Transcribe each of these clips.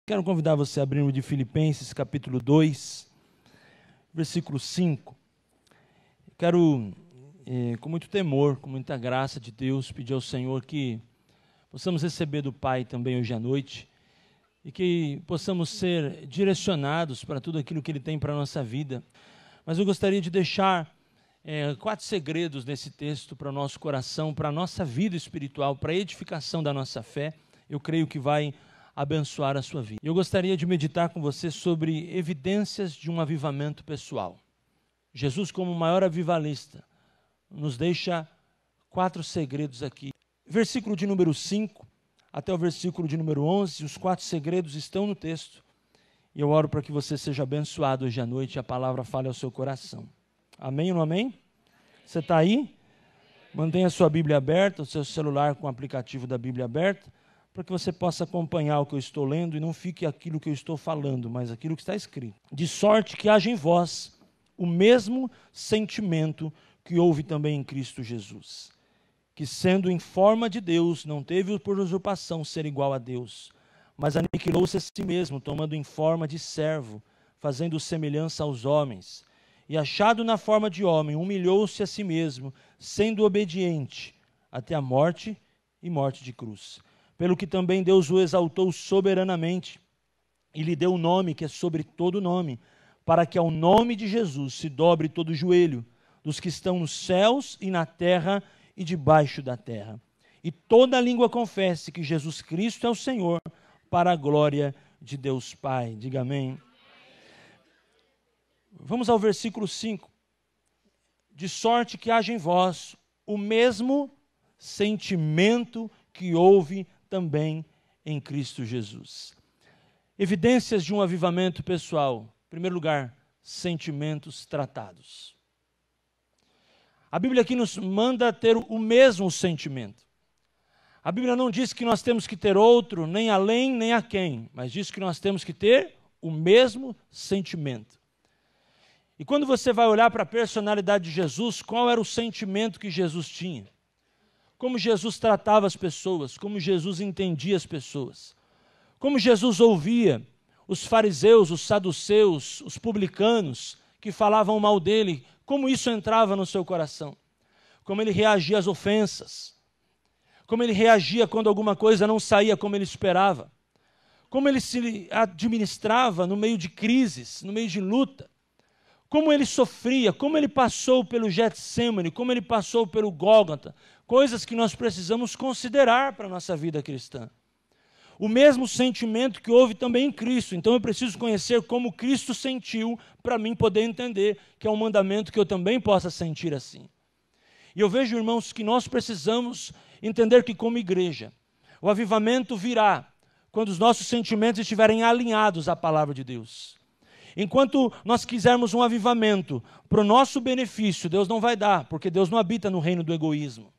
Quero convidar você a abrir o de Filipenses, capítulo 2, versículo 5. Quero, com muito temor, com muita graça de Deus, pedir ao Senhor que possamos receber do Pai também hoje à noite e que possamos ser direcionados para tudo aquilo que Ele tem para a nossa vida. Mas eu gostaria de deixar 4 segredos nesse texto para o nosso coração, para a nossa vida espiritual, para a edificação da nossa fé. Eu creio que vai abençoar a sua vida. Eu gostaria de meditar com você sobre evidências de um avivamento pessoal. Jesus, como o maior avivalista, nos deixa 4 segredos aqui. Versículo de número 5 até o versículo de número 11, os 4 segredos estão no texto. E eu oro para que você seja abençoado hoje à noite e a palavra fale ao seu coração. Amém ou não amém? Você está aí? Mantenha a sua Bíblia aberta, o seu celular com o aplicativo da Bíblia aberta, para que você possa acompanhar o que eu estou lendo e não fique aquilo que eu estou falando, mas aquilo que está escrito. De sorte que haja em vós o mesmo sentimento que houve também em Cristo Jesus, que sendo em forma de Deus, não teve por usurpação ser igual a Deus, mas aniquilou-se a si mesmo, tomando em forma de servo, fazendo semelhança aos homens, e achado na forma de homem, humilhou-se a si mesmo, sendo obediente até a morte e morte de cruz. Pelo que também Deus o exaltou soberanamente e lhe deu um nome que é sobre todo nome, para que ao nome de Jesus se dobre todo o joelho dos que estão nos céus e na terra e debaixo da terra. E toda língua confesse que Jesus Cristo é o Senhor, para a glória de Deus Pai. Diga amém. Vamos ao versículo 5. De sorte que haja em vós o mesmo sentimento que houve também em Cristo Jesus. Evidências de um avivamento pessoal. Em primeiro lugar, sentimentos tratados. A Bíblia aqui nos manda ter o mesmo sentimento. A Bíblia não diz que nós temos que ter outro, nem além, nem aquém, mas diz que nós temos que ter o mesmo sentimento. E quando você vai olhar para a personalidade de Jesus, qual era o sentimento que Jesus tinha? Como Jesus tratava as pessoas, como Jesus entendia as pessoas, como Jesus ouvia os fariseus, os saduceus, os publicanos que falavam mal dele, como isso entrava no seu coração, como ele reagia às ofensas, como ele reagia quando alguma coisa não saía como ele esperava, como ele se administrava no meio de crises, no meio de luta, como ele sofria, como ele passou pelo Getsêmani, como ele passou pelo Gólgota, coisas que nós precisamos considerar para a nossa vida cristã. O mesmo sentimento que houve também em Cristo, então eu preciso conhecer como Cristo sentiu para mim poder entender que é um mandamento que eu também possa sentir assim. E eu vejo, irmãos, que nós precisamos entender que como igreja, o avivamento virá quando os nossos sentimentos estiverem alinhados à palavra de Deus. Enquanto nós quisermos um avivamento para o nosso benefício, Deus não vai dar, porque Deus não habita no reino do egoísmo.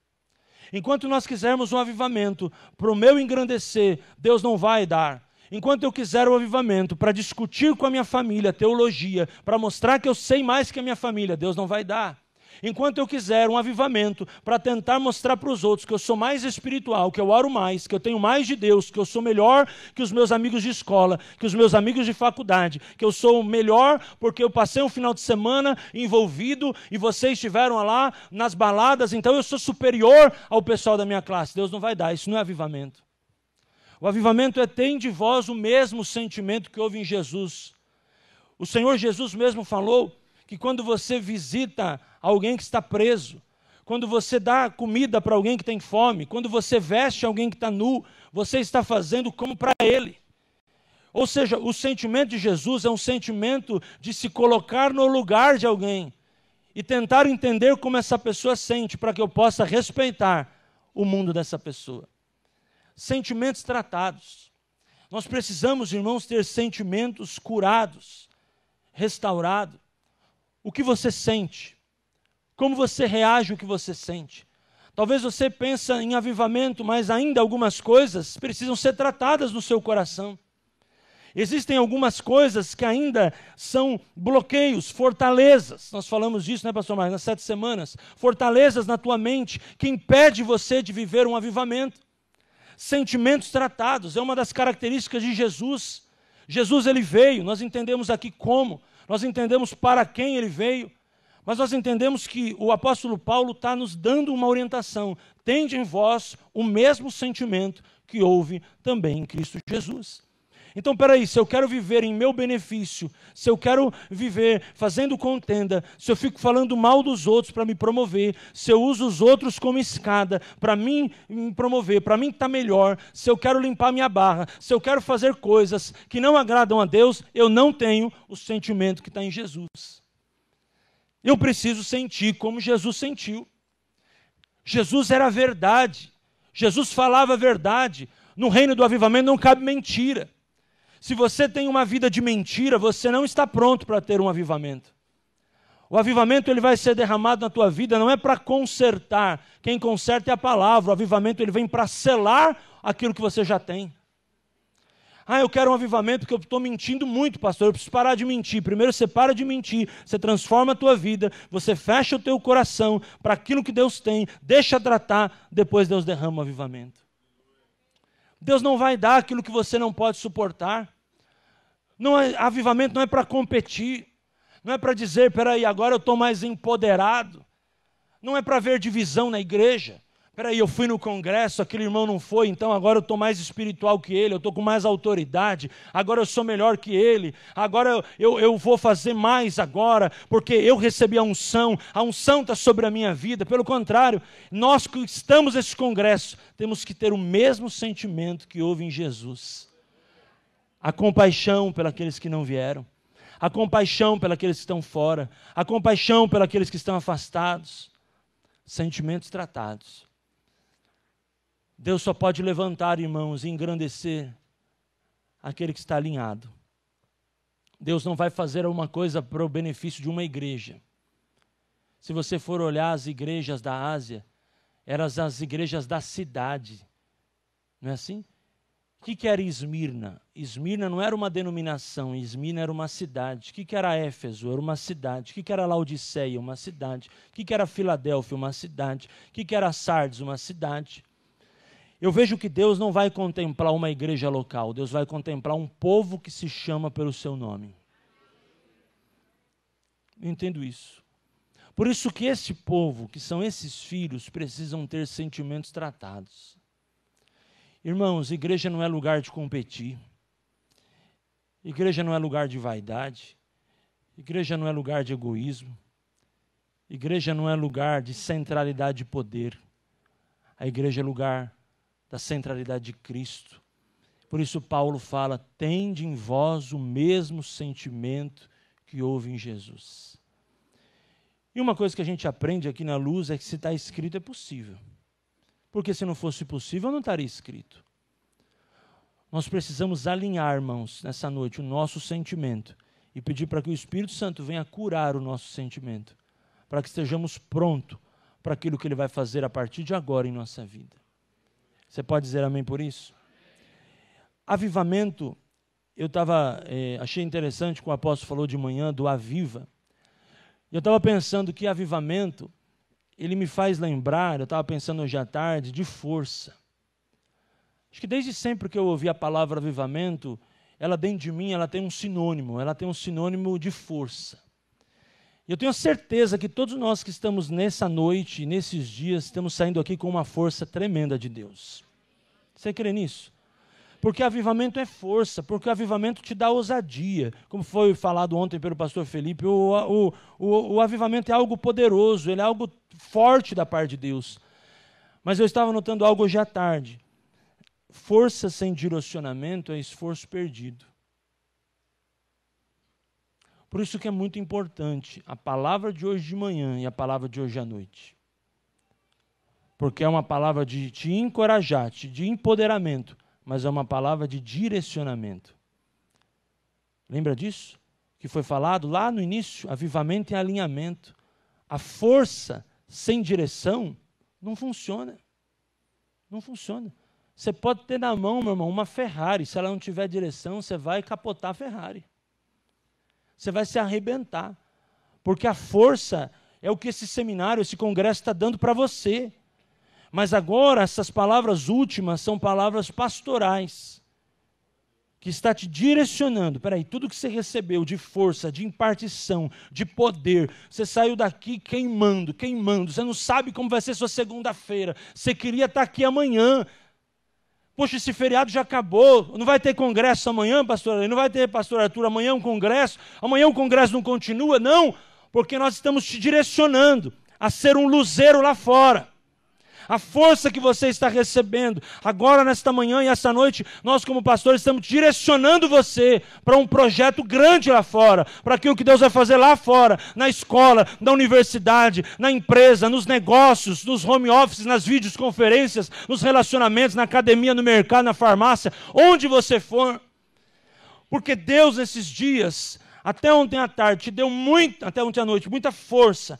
Enquanto nós quisermos um avivamento para o meu engrandecer, Deus não vai dar. Enquanto eu quiser um avivamento para discutir com a minha família teologia, para mostrar que eu sei mais que a minha família, Deus não vai dar. Enquanto eu quiser um avivamento para tentar mostrar para os outros que eu sou mais espiritual, que eu oro mais, que eu tenho mais de Deus, que eu sou melhor que os meus amigos de escola, que os meus amigos de faculdade, que eu sou melhor porque eu passei um final de semana envolvido e vocês estiveram lá nas baladas, então eu sou superior ao pessoal da minha classe. Deus não vai dar, isso não é avivamento. O avivamento é ter de vós o mesmo sentimento que houve em Jesus. O Senhor Jesus mesmo falou que quando você visita alguém que está preso, quando você dá comida para alguém que tem fome, quando você veste alguém que está nu, você está fazendo como para ele. Ou seja, o sentimento de Jesus é um sentimento de se colocar no lugar de alguém e tentar entender como essa pessoa sente, para que eu possa respeitar o mundo dessa pessoa. Sentimentos tratados. Nós precisamos, irmãos, ter sentimentos curados, restaurados. O que você sente? Como você reage ao que você sente? Talvez você pense em avivamento, mas ainda algumas coisas precisam ser tratadas no seu coração. Existem algumas coisas que ainda são bloqueios, fortalezas. Nós falamos disso, né, pastor Marcos, nas 7 semanas. Fortalezas na tua mente que impede você de viver um avivamento. Sentimentos tratados é uma das características de Jesus. Jesus, ele veio, nós entendemos aqui como, nós entendemos para quem ele veio, mas nós entendemos que o apóstolo Paulo está nos dando uma orientação. Tende em vós o mesmo sentimento que houve também em Cristo Jesus. Então, peraí, se eu quero viver em meu benefício, se eu quero viver fazendo contenda, se eu fico falando mal dos outros para me promover, se eu uso os outros como escada para mim me promover, para mim estar melhor, se eu quero limpar minha barra, se eu quero fazer coisas que não agradam a Deus, eu não tenho o sentimento que está em Jesus. Eu preciso sentir como Jesus sentiu. Jesus era a verdade. Jesus falava a verdade. No reino do avivamento não cabe mentira. Se você tem uma vida de mentira, você não está pronto para ter um avivamento. O avivamento ele vai ser derramado na tua vida, não é para consertar. Quem conserta é a palavra. O avivamento ele vem para selar aquilo que você já tem. Ah, eu quero um avivamento porque eu estou mentindo muito, pastor. Eu preciso parar de mentir. Primeiro você para de mentir, você transforma a tua vida, você fecha o teu coração para aquilo que Deus tem, deixa tratar, depois Deus derrama o avivamento. Deus não vai dar aquilo que você não pode suportar. Não é, avivamento não é para competir, não é para dizer, peraí, agora eu estou mais empoderado. Não é para ver divisão na igreja. Peraí, eu fui no congresso, aquele irmão não foi, então agora eu estou mais espiritual que ele, eu estou com mais autoridade, agora eu sou melhor que ele, agora eu vou fazer mais agora, porque eu recebi a unção está sobre a minha vida. Pelo contrário, nós que estamos nesse congresso, temos que ter o mesmo sentimento que houve em Jesus. A compaixão pelos que não vieram, a compaixão pelos que estão fora, a compaixão pelos que estão afastados, sentimentos tratados. Deus só pode levantar, irmãos, e engrandecer aquele que está alinhado. Deus não vai fazer uma coisa para o benefício de uma igreja. Se você for olhar as igrejas da Ásia, eram as igrejas da cidade. Não é assim? O que era Esmirna? Esmirna não era uma denominação, Esmirna era uma cidade. O que era Éfeso? Era uma cidade. O que era Laodiceia? Uma cidade. O que era Filadélfia? Uma cidade. O que era Sardes? Uma cidade. Eu vejo que Deus não vai contemplar uma igreja local, Deus vai contemplar um povo que se chama pelo seu nome. Eu entendo isso. Por isso que esse povo, que são esses filhos, precisam ter sentimentos tratados. Irmãos, igreja não é lugar de competir. Igreja não é lugar de vaidade. Igreja não é lugar de egoísmo. Igreja não é lugar de centralidade de poder. A igreja é lugar da centralidade de Cristo. Por isso Paulo fala, tende em vós o mesmo sentimento que houve em Jesus. E uma coisa que a gente aprende aqui na Luz é que se está escrito é possível. Porque se não fosse possível, não estaria escrito. Nós precisamos alinhar, irmãos, nessa noite, o nosso sentimento e pedir para que o Espírito Santo venha curar o nosso sentimento, para que estejamos prontos para aquilo que Ele vai fazer a partir de agora em nossa vida. Você pode dizer amém por isso? Avivamento, eu achei interessante que o apóstolo falou de manhã do aviva. Eu estava pensando que avivamento, ele me faz lembrar, eu estava pensando hoje à tarde, de força. Acho que desde sempre que eu ouvi a palavra avivamento, ela dentro de mim, ela tem um sinônimo de força. E eu tenho certeza que todos nós que estamos nessa noite, nesses dias, estamos saindo aqui com uma força tremenda de Deus. Você crê nisso? Porque avivamento é força, porque o avivamento te dá ousadia. Como foi falado ontem pelo pastor Felipe, o avivamento é algo poderoso, ele é algo forte da parte de Deus. Mas eu estava notando algo hoje à tarde. Força sem direcionamento é esforço perdido. Por isso que é muito importante a palavra de hoje de manhã e a palavra de hoje à noite. Porque é uma palavra de te encorajar, de empoderamento, mas é uma palavra de direcionamento. Lembra disso? Que foi falado lá no início, avivamento e alinhamento. A força sem direção não funciona. Não funciona. Você pode ter na mão, meu irmão, uma Ferrari. Se ela não tiver direção, você vai capotar a Ferrari. Você vai se arrebentar. Porque a força é o que esse seminário, esse congresso está dando para você. Mas agora, essas palavras últimas são palavras pastorais, que está te direcionando. Peraí, tudo que você recebeu de força, de impartição, de poder, você saiu daqui queimando. Você não sabe como vai ser sua segunda-feira. Você queria estar aqui amanhã. Poxa, esse feriado já acabou. Não vai ter congresso amanhã, pastor Arthur? Não vai ter, pastor Arthur, amanhã um congresso? Amanhã o congresso não continua? Não, porque nós estamos te direcionando a ser um luzeiro lá fora. A força que você está recebendo, agora nesta manhã e esta noite, nós como pastores estamos direcionando você para um projeto grande lá fora, para aquilo que Deus vai fazer lá fora, na escola, na universidade, na empresa, nos negócios, nos home offices, nas videoconferências, nos relacionamentos, na academia, no mercado, na farmácia, onde você for. Porque Deus nesses dias, até ontem à tarde, te deu até ontem à noite, muita força.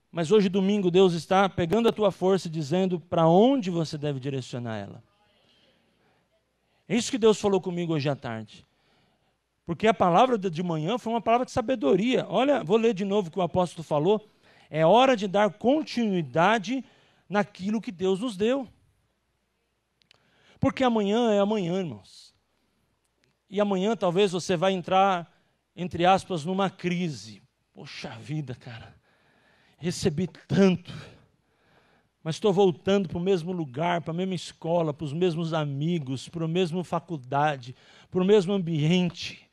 Mas hoje, domingo, Deus está pegando a tua força e dizendo para onde você deve direcionar ela. É isso que Deus falou comigo hoje à tarde. Porque a palavra de manhã foi uma palavra de sabedoria. Olha, vou ler de novo o que o apóstolo falou. É hora de dar continuidade naquilo que Deus nos deu. Porque amanhã é amanhã, irmãos. E amanhã talvez você vai entrar, entre aspas, numa crise. Poxa vida, cara. Recebi tanto, mas estou voltando para o mesmo lugar, para a mesma escola, para os mesmos amigos, para a mesma faculdade, para o mesmo ambiente.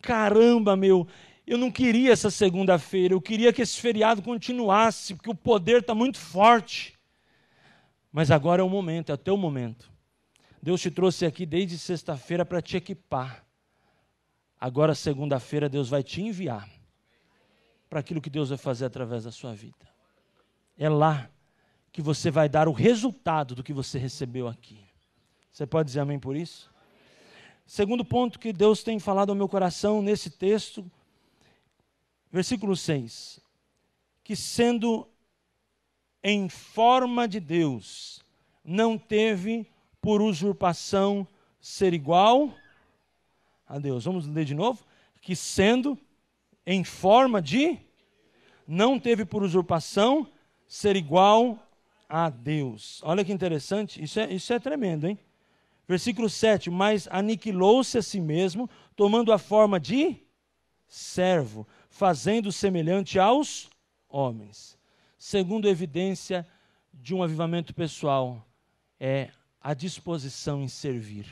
Caramba, eu não queria essa segunda-feira, eu queria que esse feriado continuasse, porque o poder está muito forte. Mas agora é o momento, é o teu momento. Deus te trouxe aqui desde sexta-feira para te equipar. Agora, segunda-feira, Deus vai te enviar para aquilo que Deus vai fazer através da sua vida. É lá que você vai dar o resultado do que você recebeu aqui. Você pode dizer amém por isso? Segundo ponto que Deus tem falado ao meu coração nesse texto, versículo 6. Que sendo em forma de Deus, não teve por usurpação ser igual a Deus. Vamos ler de novo? Que sendo em forma de, não teve por usurpação ser igual a Deus. Olha que interessante, isso é tremendo, hein? Versículo 7, mas aniquilou-se a si mesmo, tomando a forma de servo, fazendo semelhante aos homens. Segundo evidência de um avivamento pessoal, é a disposição em servir.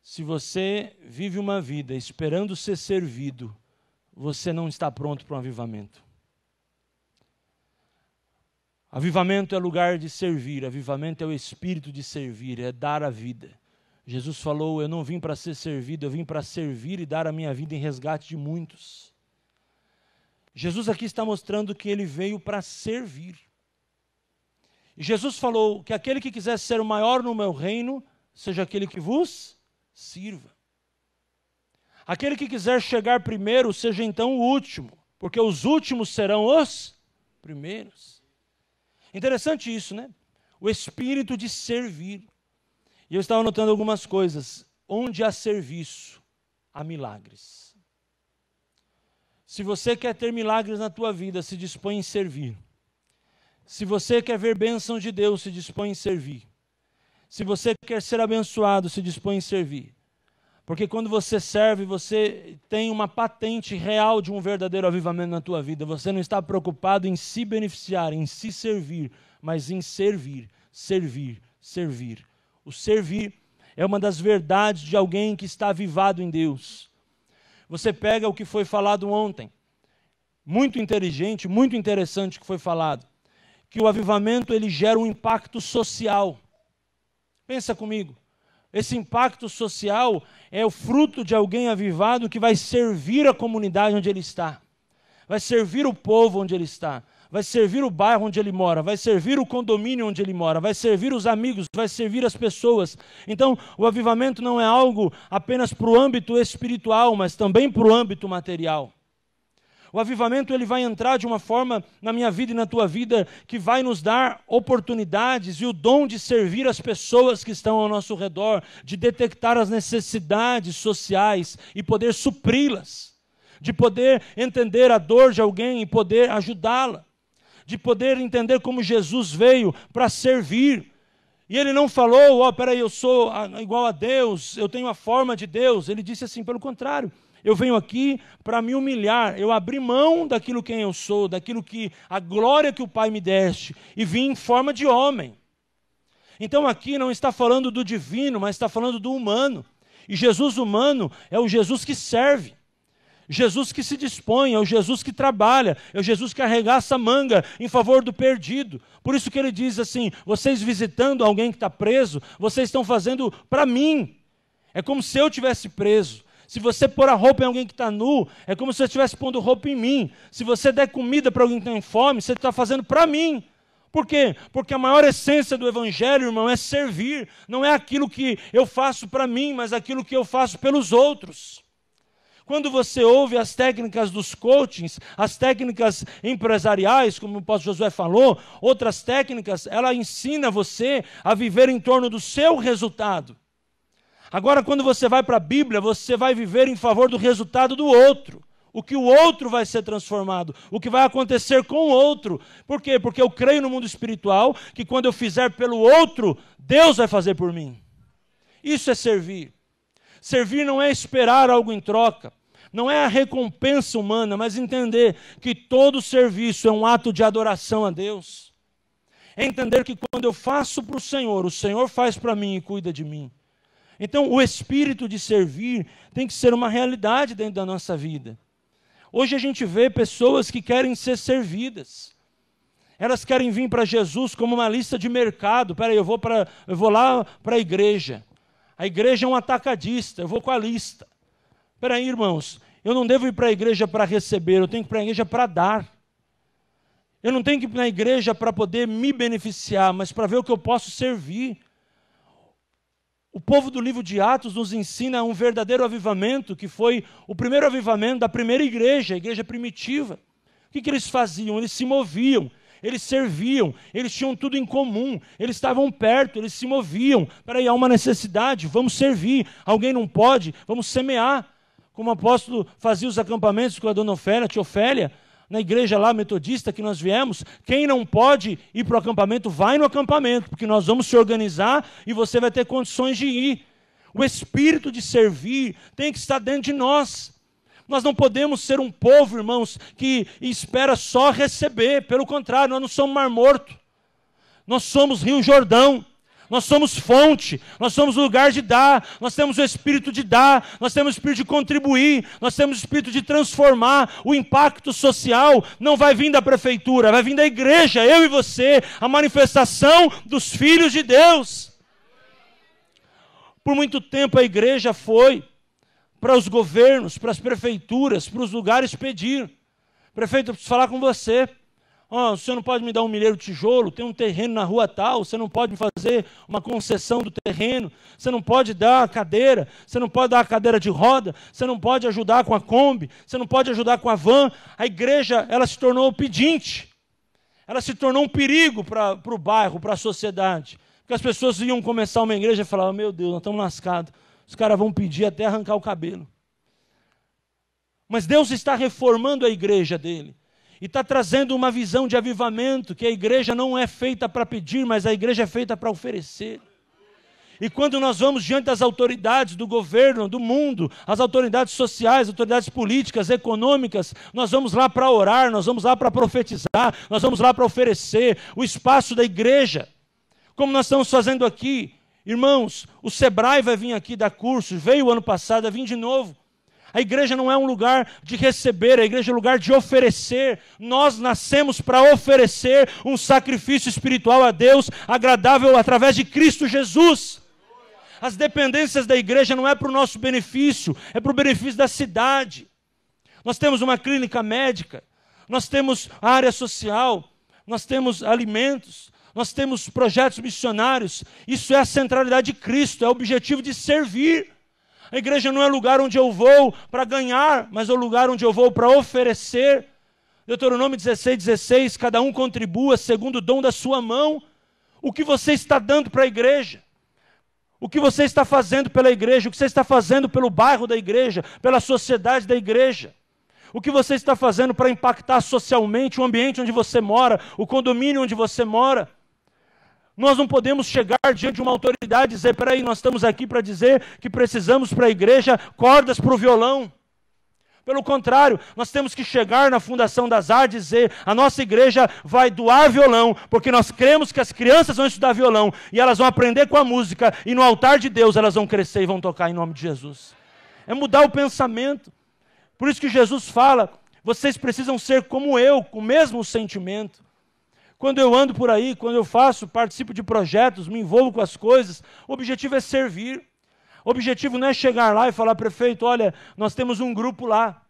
Se você vive uma vida esperando ser servido, você não está pronto para um avivamento. Avivamento é lugar de servir, avivamento é o espírito de servir, é dar a vida. Jesus falou, eu não vim para ser servido, eu vim para servir e dar a minha vida em resgate de muitos. Jesus aqui está mostrando que ele veio para servir. E Jesus falou que aquele que quiser ser o maior no meu reino, seja aquele que vos sirva. Aquele que quiser chegar primeiro, seja então o último, porque os últimos serão os primeiros. Interessante isso, né? O espírito de servir. E eu estava notando algumas coisas. Onde há serviço, há milagres. Se você quer ter milagres na tua vida, se dispõe em servir. Se você quer ver bênção de Deus, se dispõe em servir. Se você quer ser abençoado, se dispõe em servir. Porque quando você serve, você tem uma patente real de um verdadeiro avivamento na tua vida. Você não está preocupado em se beneficiar, em se servir, mas em servir. O servir é uma das verdades de alguém que está avivado em Deus. Você pega o que foi falado ontem. Muito inteligente, muito interessante o que foi falado. Que o avivamento ele gera um impacto social. Pensa comigo, esse impacto social é o fruto de alguém avivado que vai servir a comunidade onde ele está, vai servir o povo onde ele está, vai servir o bairro onde ele mora, vai servir o condomínio onde ele mora, vai servir os amigos, vai servir as pessoas. Então, o avivamento não é algo apenas para o âmbito espiritual, mas também para o âmbito material. O avivamento ele vai entrar de uma forma na minha vida e na tua vida que vai nos dar oportunidades e o dom de servir as pessoas que estão ao nosso redor, de detectar as necessidades sociais e poder supri-las, de poder entender a dor de alguém e poder ajudá-la, de poder entender como Jesus veio para servir, E ele não falou, peraí, eu sou igual a Deus, eu tenho a forma de Deus. Ele disse assim, pelo contrário, eu venho aqui para me humilhar, eu abri mão daquilo quem eu sou, daquilo que a glória que o Pai me deste, e vim em forma de homem. Então aqui não está falando do divino, mas está falando do humano. E Jesus humano é o Jesus que serve, Jesus que se dispõe, é o Jesus que trabalha, é o Jesus que arregaça a manga em favor do perdido. Por isso que ele diz assim, vocês visitando alguém que está preso, vocês estão fazendo para mim. É como se eu tivesse preso. Se você pôr a roupa em alguém que está nu, é como se você estivesse pondo roupa em mim. Se você der comida para alguém que tem fome, você está fazendo para mim. Por quê? Porque a maior essência do Evangelho, irmão, é servir. Não é aquilo que eu faço para mim, mas aquilo que eu faço pelos outros. Quando você ouve as técnicas dos coachings, as técnicas empresariais, como o pastor Josué falou, outras técnicas, ela ensina você a viver em torno do seu resultado. Agora, quando você vai para a Bíblia, você vai viver em favor do resultado do outro. O que o outro vai ser transformado, o que vai acontecer com o outro. Por quê? Porque eu creio no mundo espiritual, que quando eu fizer pelo outro, Deus vai fazer por mim. Isso é servir. Servir não é esperar algo em troca, não é a recompensa humana, mas entender que todo serviço é um ato de adoração a Deus. É entender que quando eu faço para o Senhor faz para mim e cuida de mim. Então, o espírito de servir tem que ser uma realidade dentro da nossa vida. Hoje a gente vê pessoas que querem ser servidas. Elas querem vir para Jesus como uma lista de mercado. Peraí, eu vou lá para a igreja. A igreja é um atacadista, eu vou com a lista. Peraí, irmãos, eu não devo ir para a igreja para receber, eu tenho que ir para a igreja para dar. Eu não tenho que ir na igreja para poder me beneficiar, mas para ver o que eu posso servir. O povo do livro de Atos nos ensina um verdadeiro avivamento, que foi o primeiro avivamento da primeira igreja, a igreja primitiva. O que eles faziam? Eles se moviam, eles serviam, eles tinham tudo em comum, eles estavam perto, eles se moviam. Peraí, há uma necessidade, vamos servir. Alguém não pode, vamos semear. Como o apóstolo fazia os acampamentos com a dona Ofélia, a tia Ofélia, na igreja lá metodista que nós viemos, quem não pode ir para o acampamento, vai no acampamento, porque nós vamos se organizar e você vai ter condições de ir. O espírito de servir tem que estar dentro de nós. Nós não podemos ser um povo, irmãos, que espera só receber. Pelo contrário, nós não somos Mar Morto. Nós somos Rio Jordão. Nós somos fonte, nós somos lugar de dar, nós temos o espírito de dar, nós temos o espírito de contribuir, nós temos o espírito de transformar. O impacto social não vai vir da prefeitura, vai vir da igreja, eu e você, a manifestação dos filhos de Deus. Por muito tempo a igreja foi para os governos, para as prefeituras, para os lugares pedir. Prefeito, eu preciso falar com você. O senhor não pode me dar um milheiro de tijolo, tem um terreno na rua tal, você não pode me fazer uma concessão do terreno, você não pode dar a cadeira, você não pode dar a cadeira de roda, você não pode ajudar com a Kombi, você não pode ajudar com a van. A igreja, ela se tornou o pedinte, ela se tornou um perigo para o bairro, para a sociedade. Porque as pessoas iam começar uma igreja e falavam, meu Deus, nós estamos lascados, os caras vão pedir até arrancar o cabelo. Mas Deus está reformando a igreja dele. E está trazendo uma visão de avivamento, que a igreja não é feita para pedir, mas a igreja é feita para oferecer. E quando nós vamos diante das autoridades do governo, do mundo, as autoridades sociais, autoridades políticas, econômicas, nós vamos lá para orar, nós vamos lá para profetizar, nós vamos lá para oferecer o espaço da igreja. Como nós estamos fazendo aqui, irmãos, o Sebrae vai vir aqui dar cursos, veio ano passado, vai vir de novo. A igreja não é um lugar de receber, a igreja é um lugar de oferecer. Nós nascemos para oferecer um sacrifício espiritual a Deus, agradável através de Cristo Jesus. As dependências da igreja não é para o nosso benefício, é para o benefício da cidade. Nós temos uma clínica médica, nós temos a área social, nós temos alimentos, nós temos projetos missionários. Isso é a centralidade de Cristo, é o objetivo de servir. A igreja não é lugar onde eu vou para ganhar, mas é o lugar onde eu vou para oferecer. Deuteronômio 16:16, cada um contribua segundo o dom da sua mão. O que você está dando para a igreja? O que você está fazendo pela igreja? O que você está fazendo pelo bairro da igreja? Pela sociedade da igreja? O que você está fazendo para impactar socialmente o ambiente onde você mora, o condomínio onde você mora? Nós não podemos chegar diante de uma autoridade e dizer, peraí, nós estamos aqui para dizer que precisamos para a igreja cordas para o violão. Pelo contrário, nós temos que chegar na Fundação das Artes e dizer, a nossa igreja vai doar violão, porque nós cremos que as crianças vão estudar violão, e elas vão aprender com a música, e no altar de Deus elas vão crescer e vão tocar em nome de Jesus. É mudar o pensamento. Por isso que Jesus fala, vocês precisam ser como eu, com o mesmo sentimento. Quando eu ando por aí, quando eu participo de projetos, me envolvo com as coisas, o objetivo é servir. O objetivo não é chegar lá e falar, prefeito, olha, nós temos um grupo lá,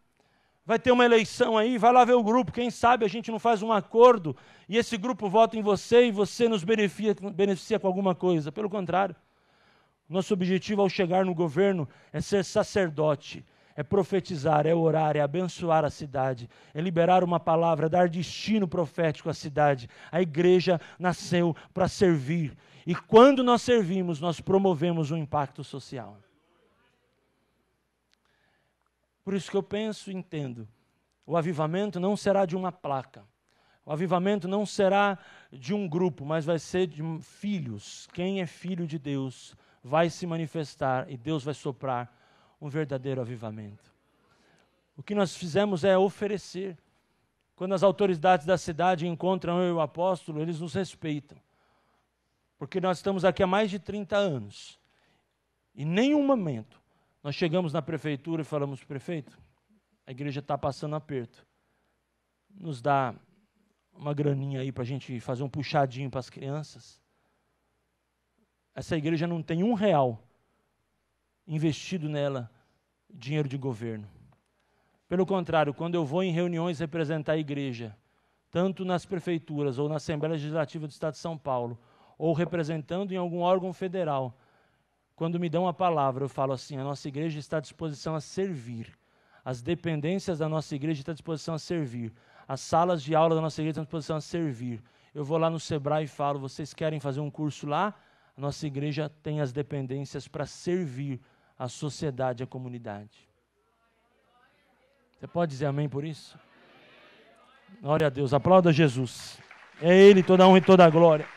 vai ter uma eleição aí, vai lá ver o grupo, quem sabe a gente não faz um acordo e esse grupo vota em você e você nos beneficia com alguma coisa. Pelo contrário, nosso objetivo ao chegar no governo é ser sacerdote, é profetizar, é orar, é abençoar a cidade, é liberar uma palavra, é dar destino profético à cidade. A igreja nasceu para servir. E quando nós servimos, nós promovemos um impacto social. Por isso que eu penso e entendo, o avivamento não será de uma placa, o avivamento não será de um grupo, mas vai ser de filhos. Quem é filho de Deus vai se manifestar e Deus vai soprar um verdadeiro avivamento. O que nós fizemos é oferecer. Quando as autoridades da cidade encontram eu e o apóstolo, eles nos respeitam. Porque nós estamos aqui há mais de 30 anos. E em nenhum momento nós chegamos na prefeitura e falamos, prefeito, a igreja está passando aperto. Nos dá uma graninha aí para a gente fazer um puxadinho para as crianças. Essa igreja não tem R$1 investido nela, dinheiro de governo. Pelo contrário, quando eu vou em reuniões representar a igreja, tanto nas prefeituras ou na Assembleia Legislativa do Estado de São Paulo, ou representando em algum órgão federal, quando me dão a palavra, eu falo assim, a nossa igreja está à disposição a servir, as dependências da nossa igreja estão à disposição a servir, as salas de aula da nossa igreja estão à disposição a servir. Eu vou lá no Sebrae e falo, vocês querem fazer um curso lá? A nossa igreja tem as dependências para servir a sociedade, a comunidade. Você pode dizer amém por isso? Glória a Deus, aplauda Jesus. É Ele toda a honra e toda a glória.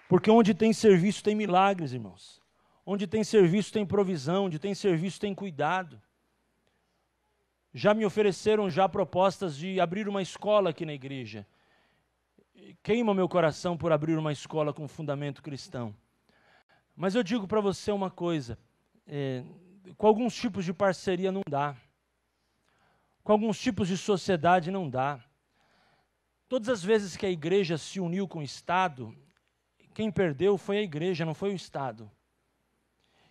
Porque onde tem serviço tem milagres, irmãos. Onde tem serviço tem provisão, onde tem serviço tem cuidado. Já me ofereceram propostas de abrir uma escola aqui na igreja. Queima meu coração por abrir uma escola com fundamento cristão. Mas eu digo para você uma coisa, com alguns tipos de parceria não dá. Com alguns tipos de sociedade não dá. Todas as vezes que a igreja se uniu com o Estado, quem perdeu foi a igreja, não foi o Estado.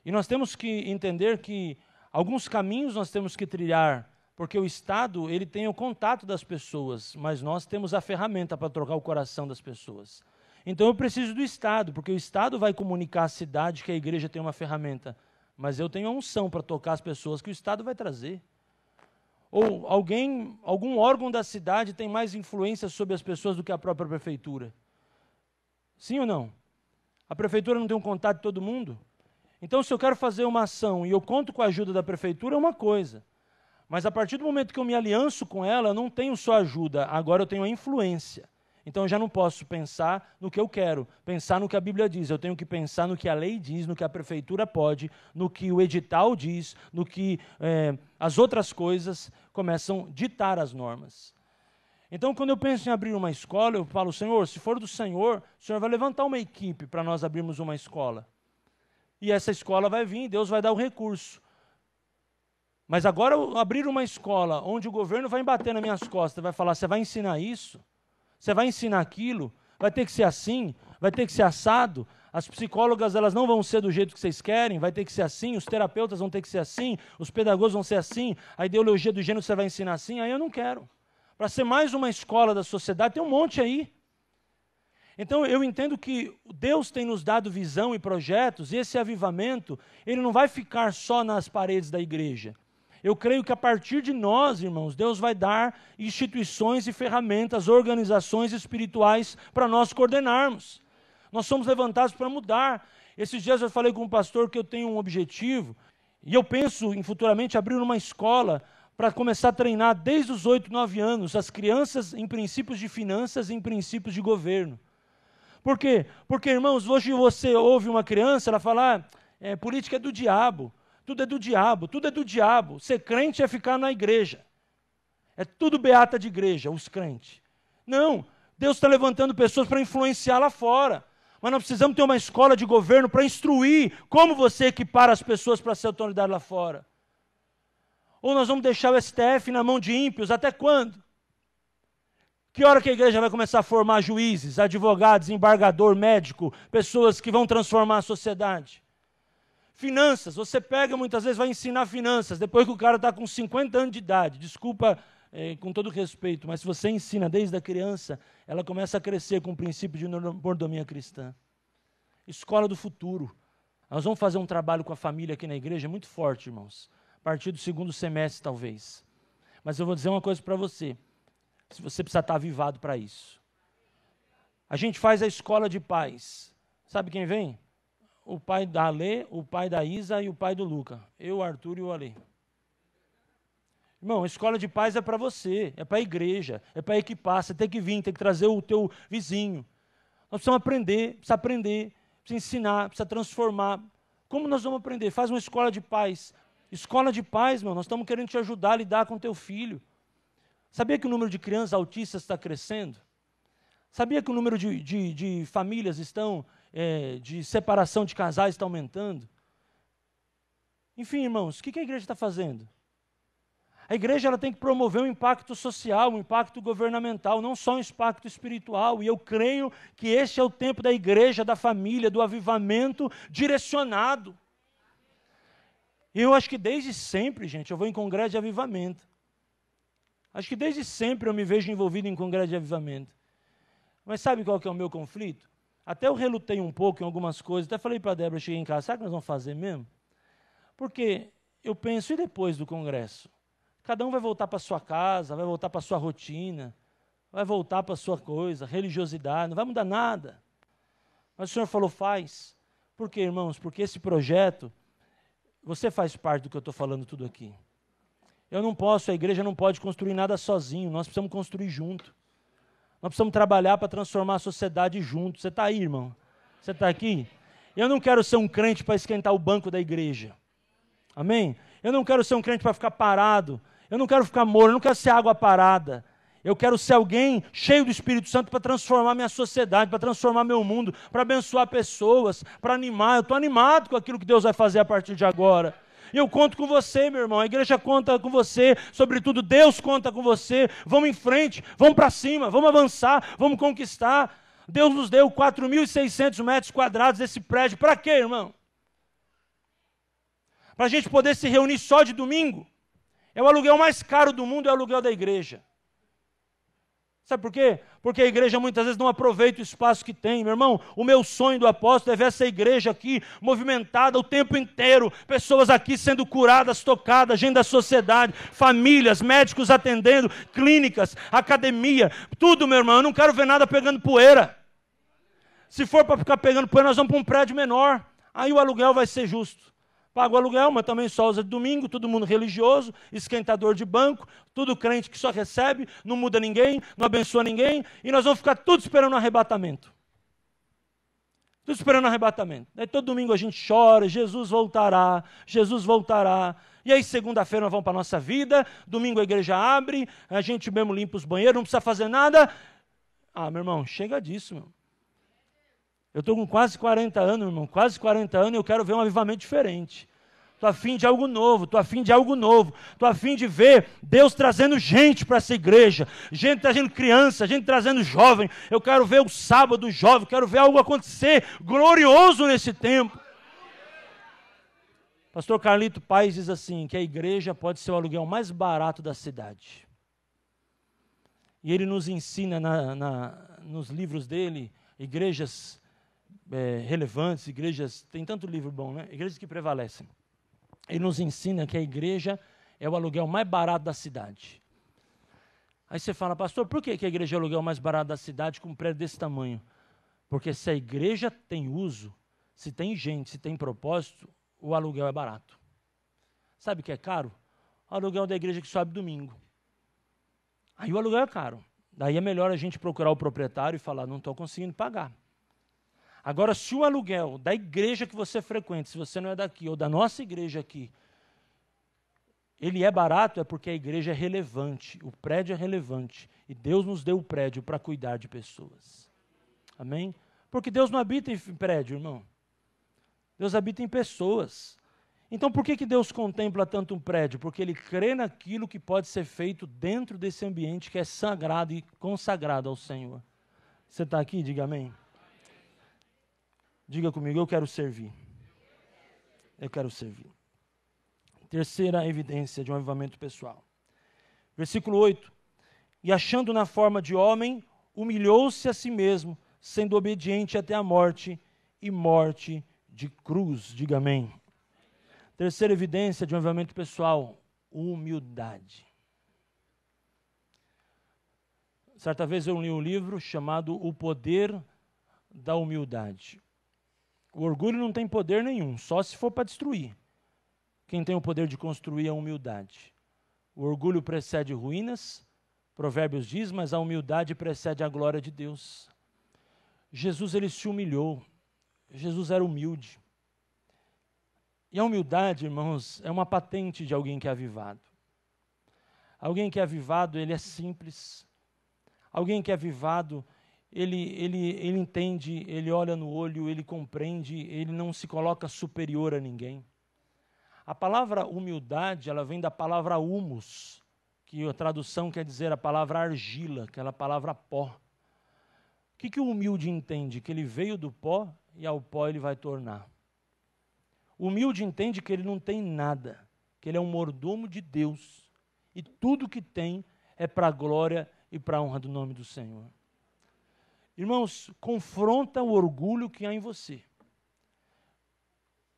E nós temos que entender que alguns caminhos nós temos que trilhar, porque o Estado, ele tem o contato das pessoas, mas nós temos a ferramenta para trocar o coração das pessoas. Então eu preciso do Estado, porque o Estado vai comunicar à cidade que a igreja tem uma ferramenta, mas eu tenho a unção para tocar as pessoas que o Estado vai trazer. Ou algum órgão da cidade tem mais influência sobre as pessoas do que a própria prefeitura. Sim ou não? A prefeitura não tem um contato de todo mundo? Então, se eu quero fazer uma ação e eu conto com a ajuda da prefeitura, é uma coisa. Mas a partir do momento que eu me alianço com ela, eu não tenho só ajuda, agora eu tenho a influência. Então eu já não posso pensar no que eu quero, pensar no que a Bíblia diz. Eu tenho que pensar no que a lei diz, no que a prefeitura pode, no que o edital diz, no que as outras coisas começam a ditar as normas. Então, quando eu penso em abrir uma escola, eu falo, Senhor, se for do Senhor, o Senhor vai levantar uma equipe para nós abrirmos uma escola. E essa escola vai vir, Deus vai dar o recurso. Mas agora, abrir uma escola onde o governo vai bater nas minhas costas, vai falar, você vai ensinar isso? Você vai ensinar aquilo? Vai ter que ser assim? Vai ter que ser assado? As psicólogas, elas não vão ser do jeito que vocês querem, vai ter que ser assim, os terapeutas vão ter que ser assim, os pedagogos vão ser assim, a ideologia do gênero você vai ensinar assim? Aí eu não quero. Para ser mais uma escola da sociedade, tem um monte aí. Então eu entendo que Deus tem nos dado visão e projetos, e esse avivamento, ele não vai ficar só nas paredes da igreja. Eu creio que a partir de nós, irmãos, Deus vai dar instituições e ferramentas, organizações espirituais para nós coordenarmos. Nós somos levantados para mudar. Esses dias eu falei com um pastor que eu tenho um objetivo, e eu penso em futuramente abrir uma escola para começar a treinar desde os 8, 9 anos as crianças em princípios de finanças e em princípios de governo. Por quê? Porque, irmãos, hoje você ouve uma criança, ela fala, política é do diabo, tudo é do diabo, tudo é do diabo. Ser crente é ficar na igreja. É tudo beata de igreja, os crentes. Não, Deus está levantando pessoas para influenciar lá fora. Mas nós precisamos ter uma escola de governo para instruir como você equipar as pessoas para ser autoridade lá fora. Ou nós vamos deixar o STF na mão de ímpios, até quando? Que hora que a igreja vai começar a formar juízes, advogados, embargador, médico, pessoas que vão transformar a sociedade? Finanças, você pega muitas vezes, vai ensinar finanças, depois que o cara está com 50 anos de idade, desculpa com todo respeito, mas se você ensina desde a criança, ela começa a crescer com o princípio de mordomia cristã. Escola do futuro. Nós vamos fazer um trabalho com a família aqui na igreja muito forte, irmãos. A partir do segundo semestre, talvez. Mas eu vou dizer uma coisa para você. Se você precisa estar avivado para isso. A gente faz a escola de pais. Sabe quem vem? O pai da Alê, o pai da Isa e o pai do Luca. Eu, o Arthur e o Alê. Irmão, a escola de pais é para você, é para a igreja, é para equipar. Você tem que vir, tem que trazer o teu vizinho. Nós precisamos aprender, precisa ensinar, precisa transformar. Como nós vamos aprender? Faz uma escola de pais. Escola de pais, meu, nós estamos querendo te ajudar a lidar com teu filho. Sabia que o número de crianças autistas está crescendo? Sabia que o número de famílias de separação de casais está aumentando? Enfim, irmãos, o que a igreja está fazendo? A igreja ela tem que promover um impacto social, um impacto governamental, não só um impacto espiritual. E eu creio que este é o tempo da igreja, da família, do avivamento direcionado. E eu acho que desde sempre, gente, eu vou em congresso de avivamento. Acho que desde sempre eu me vejo envolvido em congresso de avivamento. Mas sabe qual que é o meu conflito? Até eu relutei um pouco em algumas coisas, até falei para a Débora, cheguei em casa, sabe o que nós vamos fazer mesmo? Porque eu penso, e depois do congresso? Cada um vai voltar para a sua casa, vai voltar para a sua rotina, vai voltar para a sua coisa, religiosidade, não vai mudar nada. Mas o Senhor falou, faz. Por quê, irmãos? Porque esse projeto, você faz parte do que eu estou falando tudo aqui. Eu não posso, a igreja não pode construir nada sozinho, nós precisamos construir junto. Nós precisamos trabalhar para transformar a sociedade junto. Você está aí, irmão? Você está aqui? Eu não quero ser um crente para esquentar o banco da igreja. Amém? Eu não quero ser um crente para ficar parado. Eu não quero ficar morno, eu não quero ser água parada. Eu quero ser alguém cheio do Espírito Santo para transformar minha sociedade, para transformar meu mundo, para abençoar pessoas, para animar. Eu estou animado com aquilo que Deus vai fazer a partir de agora. E eu conto com você, meu irmão. A igreja conta com você. Sobretudo, Deus conta com você. Vamos em frente, vamos para cima, vamos avançar, vamos conquistar. Deus nos deu 4.600 metros quadrados desse prédio. Para quê, irmão? Para a gente poder se reunir só de domingo? É o aluguel mais caro do mundo, é o aluguel da igreja. Sabe por quê? Porque a igreja muitas vezes não aproveita o espaço que tem. Meu irmão, o meu sonho do apóstolo é ver essa igreja aqui movimentada o tempo inteiro. Pessoas aqui sendo curadas, tocadas, gente da sociedade, famílias, médicos atendendo, clínicas, academia, tudo, meu irmão. Eu não quero ver nada pegando poeira. Se for para ficar pegando poeira, nós vamos para um prédio menor. Aí o aluguel vai ser justo. Paga o aluguel, mas também só usa de domingo, todo mundo religioso, esquentador de banco, tudo crente que só recebe, não muda ninguém, não abençoa ninguém, e nós vamos ficar tudo esperando o arrebatamento. Tudo esperando o arrebatamento. Daí todo domingo a gente chora, Jesus voltará, Jesus voltará. E aí segunda-feira nós vamos para a nossa vida, domingo a igreja abre, a gente mesmo limpa os banheiros, não precisa fazer nada. Ah, meu irmão, chega disso, meu. Eu estou com quase 40 anos, irmão, quase 40 anos, e eu quero ver um avivamento diferente. Estou afim de algo novo, estou afim de algo novo. Estou afim de ver Deus trazendo gente para essa igreja, gente trazendo criança, gente trazendo jovem. Eu quero ver o sábado jovem, quero ver algo acontecer glorioso nesse tempo. Pastor Carlito Paes diz assim, que a igreja pode ser o aluguel mais barato da cidade. E ele nos ensina nos livros dele, igrejas relevantes, igrejas, tem tanto livro bom, né? Igrejas que prevalecem. Ele nos ensina que a igreja é o aluguel mais barato da cidade. Aí você fala, pastor, por que a igreja é o aluguel mais barato da cidade com um prédio desse tamanho? Porque se a igreja tem uso, se tem gente, se tem propósito, o aluguel é barato. Sabe o que é caro? o aluguel da igreja que sobe domingo. Aí o aluguel é caro. Daí é melhor a gente procurar o proprietário e falar, não estou conseguindo pagar. Agora, se o aluguel da igreja que você frequenta, se você não é daqui, ou da nossa igreja aqui, ele é barato, é porque a igreja é relevante, o prédio é relevante, e Deus nos deu o prédio para cuidar de pessoas. Amém? Porque Deus não habita em prédio, irmão. Deus habita em pessoas. Então, por que Deus contempla tanto um prédio? Porque Ele crê naquilo que pode ser feito dentro desse ambiente que é sagrado e consagrado ao Senhor. Você está aqui? Diga amém. Diga comigo, eu quero servir. Eu quero servir. Terceira evidência de um avivamento pessoal. Versículo 8. E achando na forma de homem, humilhou-se a si mesmo, sendo obediente até a morte, e morte de cruz. Diga amém. Terceira evidência de um avivamento pessoal, humildade. Certa vez eu li um livro chamado O Poder da Humildade. O orgulho não tem poder nenhum, só se for para destruir. Quem tem o poder de construir é a humildade. O orgulho precede ruínas, Provérbios diz, mas a humildade precede a glória de Deus. Jesus, ele se humilhou. Jesus era humilde. E a humildade, irmãos, é uma patente de alguém que é avivado. Alguém que é avivado, ele é simples. Alguém que é avivado, ele entende, ele olha no olho, ele compreende, ele não se coloca superior a ninguém. A palavra humildade, ela vem da palavra humus, que a tradução quer dizer a palavra argila, aquela palavra pó. O que o humilde entende? Que ele veio do pó e ao pó ele vai tornar. O humilde entende que ele não tem nada, que ele é um mordomo de Deus, e tudo que tem é para a glória e para a honra do nome do Senhor. Irmãos, confronta o orgulho que há em você.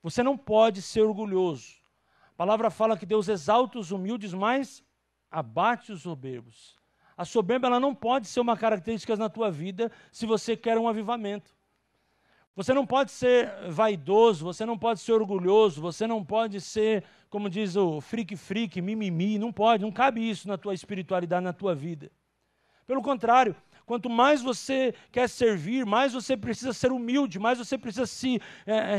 Você não pode ser orgulhoso. A palavra fala que Deus exalta os humildes, mas abate os soberbos. A soberba, ela não pode ser uma característica na tua vida se você quer um avivamento. Você não pode ser vaidoso, você não pode ser orgulhoso, você não pode ser, como diz o frique, mimimi, não pode, não cabe isso na tua espiritualidade, na tua vida. Pelo contrário, quanto mais você quer servir, mais você precisa ser humilde, mais você precisa se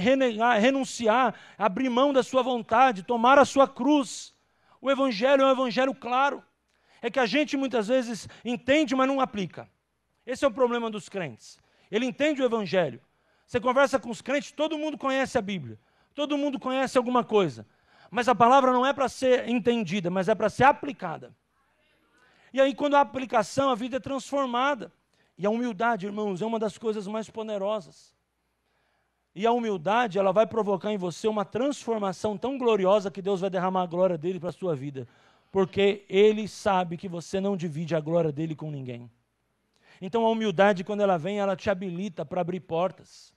renegar, renunciar, abrir mão da sua vontade, tomar a sua cruz. O Evangelho é um Evangelho claro. É que a gente muitas vezes entende, mas não aplica. Esse é o problema dos crentes. Ele entende o Evangelho. Você conversa com os crentes, todo mundo conhece a Bíblia. Todo mundo conhece alguma coisa. Mas a palavra não é para ser entendida, mas é para ser aplicada. E aí, quando há aplicação, a vida é transformada. E a humildade, irmãos, é uma das coisas mais poderosas. E a humildade, ela vai provocar em você uma transformação tão gloriosa que Deus vai derramar a glória dele para a sua vida. Porque Ele sabe que você não divide a glória dele com ninguém. Então a humildade, quando ela vem, ela te habilita para abrir portas.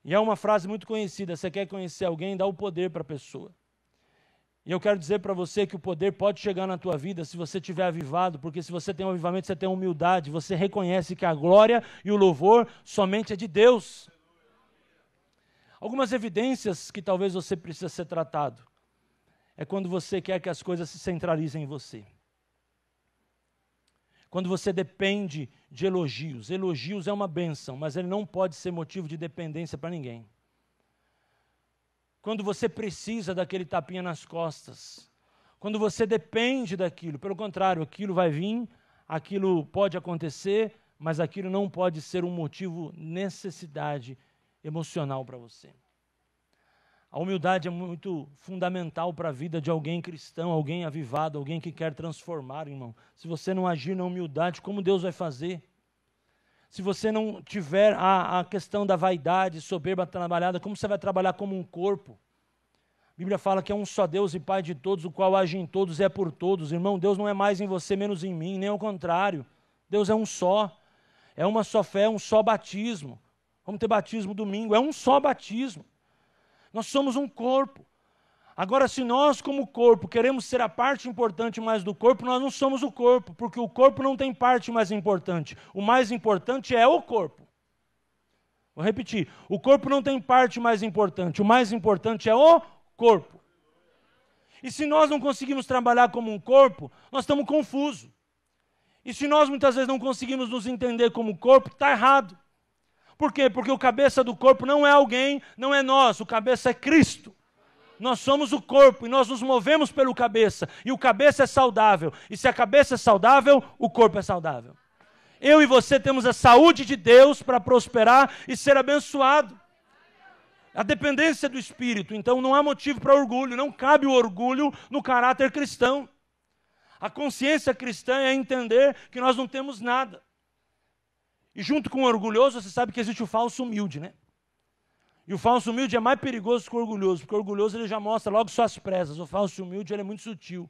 E é uma frase muito conhecida, você quer conhecer alguém, dá o poder para a pessoa. E eu quero dizer para você que o poder pode chegar na tua vida se você estiver avivado, porque se você tem um avivamento, você tem humildade, você reconhece que a glória e o louvor somente é de Deus. Algumas evidências que talvez você precisa ser tratado é quando você quer que as coisas se centralizem em você. Quando você depende de elogios. Elogios é uma bênção, mas ele não pode ser motivo de dependência para ninguém. Quando você precisa daquele tapinha nas costas. Quando você depende daquilo. Pelo contrário, aquilo vai vir, aquilo pode acontecer, mas aquilo não pode ser um motivo, necessidade emocional para você. A humildade é muito fundamental para a vida de alguém cristão, alguém avivado, alguém que quer transformar, irmão. Se você não agir na humildade, como Deus vai fazer? Se você não tiver a questão da vaidade, soberba trabalhada, como você vai trabalhar como um corpo? A Bíblia fala que é um só Deus e Pai de todos, o qual age em todos e é por todos. Irmão, Deus não é mais em você, menos em mim, nem ao contrário. Deus é um só. É uma só fé, é um só batismo. Vamos ter batismo domingo, é um só batismo. Nós somos um corpo. Agora, se nós, como corpo, queremos ser a parte importante mais do corpo, nós não somos o corpo, porque o corpo não tem parte mais importante. O mais importante é o corpo. Vou repetir. O corpo não tem parte mais importante. O mais importante é o corpo. E se nós não conseguimos trabalhar como um corpo, nós estamos confusos. E se nós muitas vezes não conseguimos nos entender como corpo, está errado. Por quê? Porque o cabeça do corpo não é alguém, não é nós, o cabeça é Cristo. Nós somos o corpo e nós nos movemos pelo cabeça. E o cabeça é saudável. E se a cabeça é saudável, o corpo é saudável. Eu e você temos a saúde de Deus para prosperar e ser abençoado. A dependência do Espírito. Então não há motivo para orgulho. Não cabe o orgulho no caráter cristão. A consciência cristã é entender que nós não temos nada. E junto com o orgulhoso, você sabe que existe o falso humilde, né? E o falso humilde é mais perigoso que o orgulhoso, porque o orgulhoso ele já mostra logo suas presas. O falso humilde ele é muito sutil.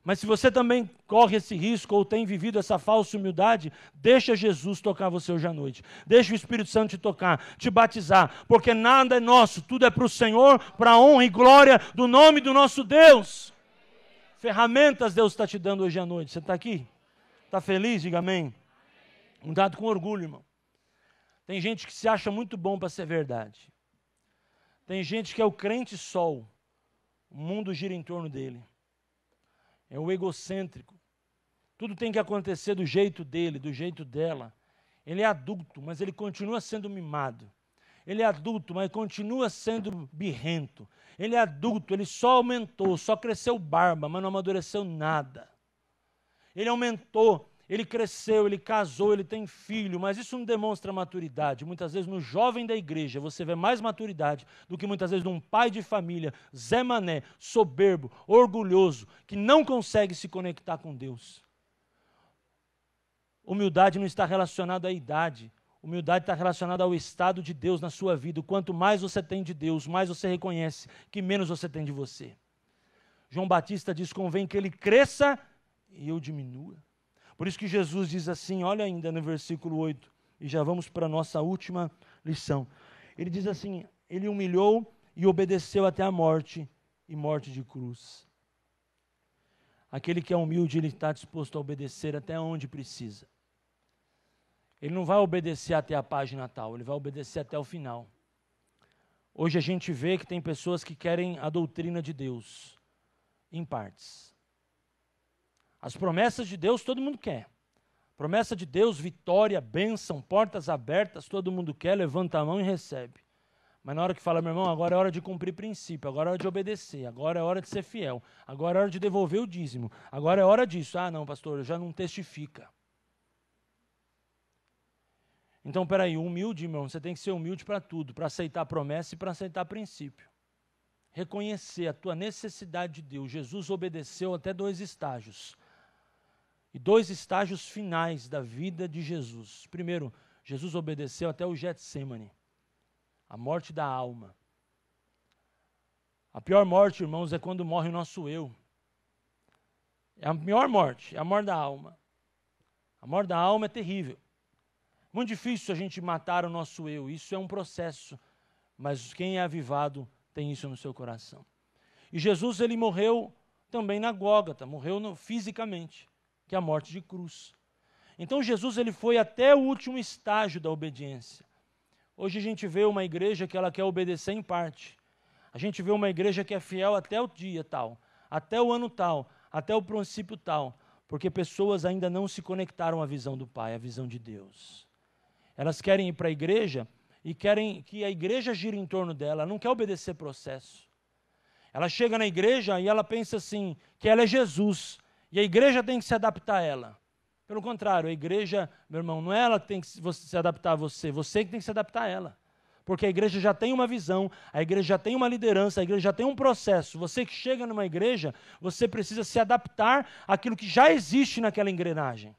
Mas se você também corre esse risco ou tem vivido essa falsa humildade, deixa Jesus tocar você hoje à noite. Deixa o Espírito Santo te tocar, te batizar, porque nada é nosso, tudo é para o Senhor, para a honra e glória do nome do nosso Deus. Ferramentas Deus está te dando hoje à noite. Você está aqui? Está feliz? Diga amém. Cuidado com orgulho, irmão. Tem gente que se acha muito bom para ser verdade. Tem gente que é o crente sol. O mundo gira em torno dele. É o egocêntrico. Tudo tem que acontecer do jeito dele, do jeito dela. Ele é adulto, mas ele continua sendo mimado. Ele é adulto, mas continua sendo birrento. Ele é adulto, ele só aumentou, só cresceu barba, mas não amadureceu nada. Ele aumentou, ele cresceu, ele casou, ele tem filho, mas isso não demonstra maturidade. Muitas vezes no jovem da igreja você vê mais maturidade do que muitas vezes num pai de família, Zé Mané, soberbo, orgulhoso, que não consegue se conectar com Deus. Humildade não está relacionada à idade. Humildade está relacionada ao estado de Deus na sua vida. Quanto mais você tem de Deus, mais você reconhece que menos você tem de você. João Batista diz: convém que ele cresça e eu diminua. Por isso que Jesus diz assim, olha ainda no versículo 8, e já vamos para a nossa última lição. Ele diz assim: ele humilhou e obedeceu até a morte, e morte de cruz. Aquele que é humilde, ele está disposto a obedecer até onde precisa. Ele não vai obedecer até a página tal, ele vai obedecer até o final. Hoje a gente vê que tem pessoas que querem a doutrina de Deus, em partes. As promessas de Deus todo mundo quer. Promessa de Deus, vitória, bênção, portas abertas, todo mundo quer, levanta a mão e recebe. Mas na hora que fala, meu irmão, agora é hora de cumprir princípio, agora é hora de obedecer, agora é hora de ser fiel, agora é hora de devolver o dízimo, agora é hora disso. Ah, não, pastor, já não testifica. Então, peraí, humilde, irmão, você tem que ser humilde para tudo, para aceitar a promessa e para aceitar princípio. Reconhecer a tua necessidade de Deus. Jesus obedeceu até 2 estágios. E 2 estágios finais da vida de Jesus. Primeiro, Jesus obedeceu até o Getsêmani, a morte da alma. A pior morte, irmãos, é quando morre o nosso eu. É a pior morte, é a morte da alma. A morte da alma é terrível. Muito difícil a gente matar o nosso eu, isso é um processo, mas quem é avivado tem isso no seu coração. E Jesus, ele morreu também na Gólgota, morreu fisicamente, que é a morte de cruz. Então Jesus, ele foi até o último estágio da obediência. Hoje a gente vê uma igreja que ela quer obedecer em parte. A gente vê uma igreja que é fiel até o dia tal, até o ano tal, até o princípio tal, porque pessoas ainda não se conectaram à visão do Pai, à visão de Deus. Elas querem ir para a igreja e querem que a igreja gire em torno dela, ela não quer obedecer processo. Ela chega na igreja e ela pensa assim, que ela é Jesus, e a igreja tem que se adaptar a ela. Pelo contrário, a igreja, meu irmão, não é ela que tem que se adaptar a você que tem que se adaptar a ela. Porque a igreja já tem uma visão, a igreja já tem uma liderança, a igreja já tem um processo. Você que chega numa igreja, você precisa se adaptar àquilo que já existe naquela engrenagem.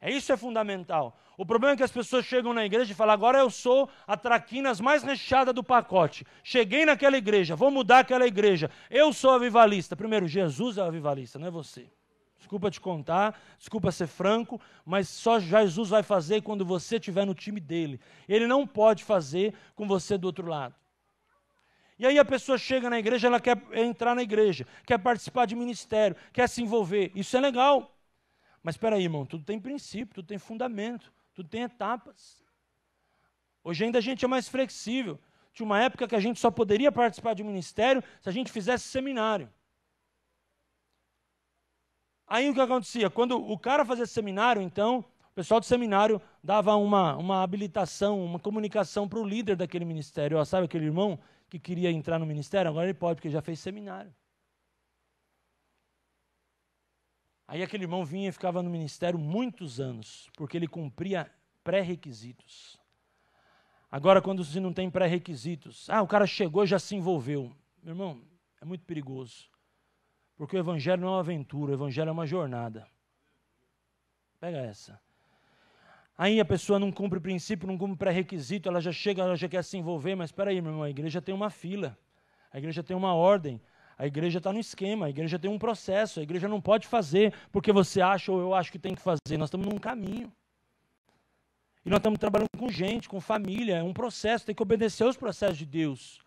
Isso é fundamental. O problema é que as pessoas chegam na igreja e falam, agora eu sou a traquinas mais recheada do pacote. Cheguei naquela igreja, vou mudar aquela igreja. Eu sou avivalista. Primeiro, Jesus é o avivalista, não é você. Desculpa te contar, desculpa ser franco, mas só Jesus vai fazer quando você estiver no time dele. Ele não pode fazer com você do outro lado. E aí a pessoa chega na igreja, ela quer entrar na igreja, quer participar de ministério, quer se envolver. Isso é legal. Mas espera aí, irmão, tudo tem princípio, tudo tem fundamento, tudo tem etapas. Hoje ainda a gente é mais flexível. Tinha uma época que a gente só poderia participar de ministério se a gente fizesse seminário. Aí o que acontecia? Quando o cara fazia seminário, então, o pessoal do seminário dava uma habilitação, uma comunicação para o líder daquele ministério. Ó, sabe aquele irmão que queria entrar no ministério? Agora ele pode, porque já fez seminário. Aí aquele irmão vinha e ficava no ministério muitos anos, porque ele cumpria pré-requisitos. Agora, quando você não tem pré-requisitos, o cara chegou e já se envolveu. Meu irmão, é muito perigoso. Porque o evangelho não é uma aventura, o evangelho é uma jornada. Pega essa. Aí a pessoa não cumpre princípio, não cumpre pré-requisito, ela já chega, ela já quer se envolver, mas espera aí, meu irmão, a igreja tem uma fila, a igreja tem uma ordem, a igreja está no esquema, a igreja tem um processo, a igreja não pode fazer porque você acha ou eu acho que tem que fazer, nós estamos num caminho. E nós estamos trabalhando com gente, com família, é um processo, tem que obedecer aos processos de Deus.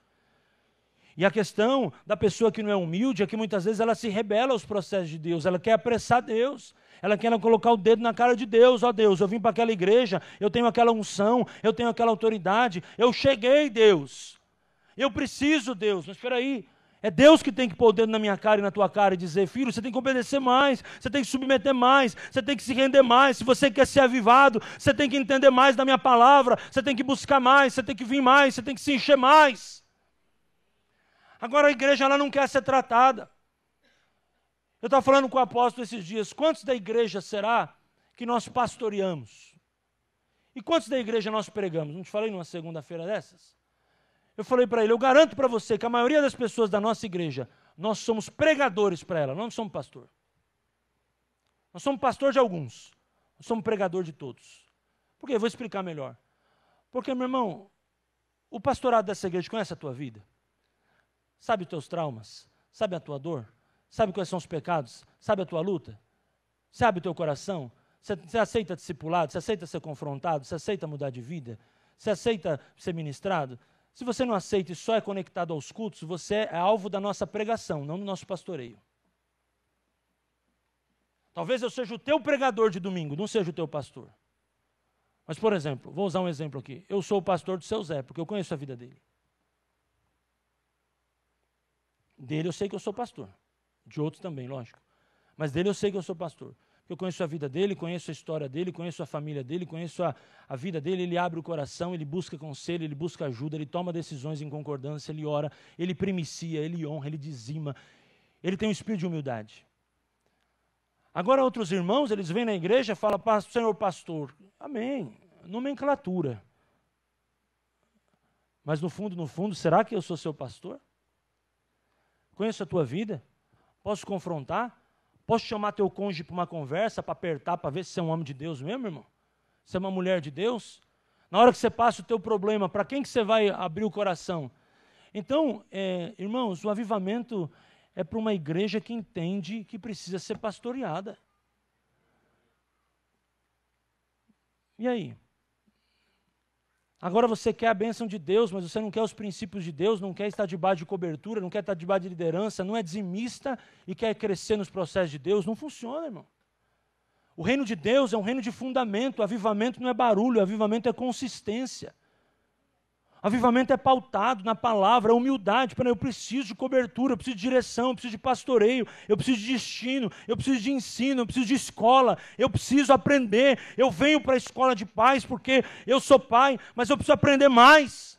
E a questão da pessoa que não é humilde é que muitas vezes ela se rebela aos processos de Deus, ela quer apressar Deus, ela quer colocar o dedo na cara de Deus. Ó Deus, eu vim para aquela igreja, eu tenho aquela unção, eu tenho aquela autoridade, eu cheguei, Deus, eu preciso, Deus, mas espera aí, é Deus que tem que pôr o dedo na minha cara e na tua cara e dizer, filho, você tem que obedecer mais, você tem que submeter mais, você tem que se render mais, se você quer ser avivado, você tem que entender mais da minha palavra, você tem que buscar mais, você tem que vir mais, você tem que se encher mais. Agora a igreja ela não quer ser tratada. Eu estava falando com o apóstolo esses dias, quantos da igreja será que nós pastoreamos? E quantos da igreja nós pregamos? Não te falei numa segunda-feira dessas? Eu falei para ele, eu garanto para você que a maioria das pessoas da nossa igreja, nós somos pregadores para ela, não somos pastor. Nós somos pastor de alguns, nós somos pregador de todos. Por quê? Eu vou explicar melhor. Porque, meu irmão, o pastorado dessa igreja conhece a tua vida? Sabe os teus traumas? Sabe a tua dor? Sabe quais são os pecados? Sabe a tua luta? Sabe o teu coração? Você aceita discipulado? Você aceita ser confrontado? Você aceita mudar de vida? Você aceita ser ministrado? Se você não aceita e só é conectado aos cultos, você é alvo da nossa pregação, não do nosso pastoreio. Talvez eu seja o teu pregador de domingo, não seja o teu pastor. Mas, por exemplo, vou usar um exemplo aqui. Eu sou o pastor do seu Zé, porque eu conheço a vida dele. Dele eu sei que eu sou pastor. De outros também, lógico. Mas dele eu sei que eu sou pastor. Eu conheço a vida dele, conheço a história dele, conheço a família dele, conheço a vida dele. Ele abre o coração, ele busca conselho, ele busca ajuda, ele toma decisões em concordância, ele ora, ele primicia, ele honra, ele dizima. Ele tem um espírito de humildade. Agora outros irmãos, eles vêm na igreja e falam, Senhor pastor, amém, nomenclatura. Mas no fundo, será que eu sou seu pastor? Conheço a tua vida? Posso confrontar? Posso chamar teu cônjuge para uma conversa, para apertar, para ver se você é um homem de Deus mesmo, irmão? Se é uma mulher de Deus? Na hora que você passa o teu problema, para quem que você vai abrir o coração? Então, irmãos, o avivamento é para uma igreja que entende que precisa ser pastoreada. E aí? Agora você quer a bênção de Deus, mas você não quer os princípios de Deus, não quer estar debaixo de cobertura, não quer estar debaixo de liderança, não é dizimista e quer crescer nos processos de Deus, não funciona, irmão. O reino de Deus é um reino de fundamento, avivamento não é barulho, avivamento é consistência. Avivamento é pautado na palavra, humildade. Eu preciso de cobertura, eu preciso de direção, eu preciso de pastoreio, eu preciso de destino, eu preciso de ensino, eu preciso de escola, eu preciso aprender. Eu venho para a escola de pais porque eu sou pai, mas eu preciso aprender mais.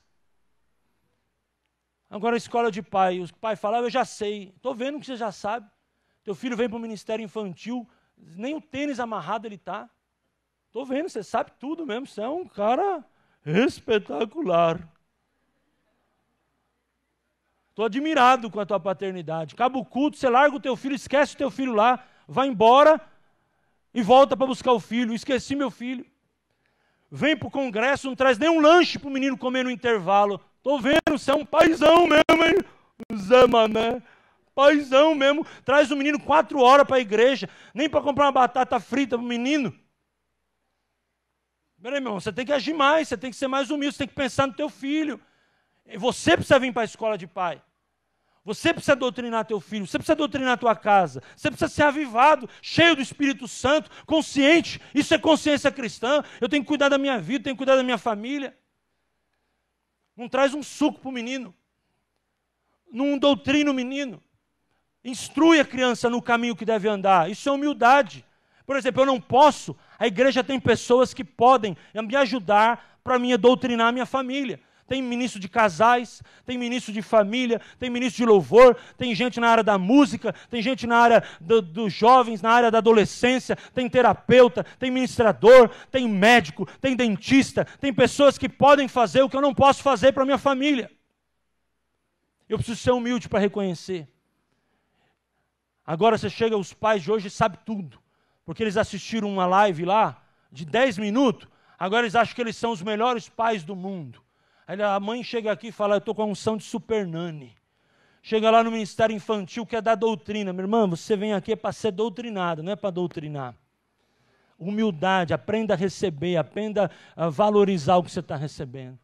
Agora a escola de pai, o pai fala, eu já sei, estou vendo que você já sabe. Teu filho vem para o ministério infantil, nem o tênis amarrado ele está. Estou vendo, você sabe tudo mesmo, você é um cara espetacular. Estou admirado com a tua paternidade. Acaba o culto, você larga o teu filho, esquece o teu filho lá, vai embora e volta para buscar o filho. Esqueci meu filho. Vem para o congresso, não traz nem um lanche para o menino comer no intervalo. Estou vendo, você é um paizão mesmo, hein? Zé Mané. Paizão mesmo. Traz o menino 4 horas para a igreja, nem para comprar uma batata frita para o menino. Peraí, meu irmão, você tem que agir mais, você tem que ser mais humilde, você tem que pensar no teu filho. Você precisa vir para a escola de pai. Você precisa doutrinar teu filho, você precisa doutrinar tua casa, você precisa ser avivado, cheio do Espírito Santo, consciente. Isso é consciência cristã. Eu tenho que cuidar da minha vida, tenho que cuidar da minha família. Não traz um suco para o menino. Não doutrina o menino. Instrui a criança no caminho que deve andar. Isso é humildade. Por exemplo, eu não posso, a igreja tem pessoas que podem me ajudar para mim doutrinar a minha família. Tem ministro de casais, tem ministro de família, tem ministro de louvor, tem gente na área da música, tem gente na área dos jovens, na área da adolescência, tem terapeuta, tem ministrador, tem médico, tem dentista, tem pessoas que podem fazer o que eu não posso fazer para a minha família. Eu preciso ser humilde para reconhecer. Agora você chega, os pais de hoje sabem tudo, porque eles assistiram uma live lá, de 10 minutos, agora eles acham que eles são os melhores pais do mundo. Aí a mãe chega aqui e fala, eu estou com a unção de super nani. Chega lá no ministério infantil, que é da doutrina. Minha irmã, você vem aqui é para ser doutrinado, não é para doutrinar. Humildade, aprenda a receber, aprenda a valorizar o que você está recebendo.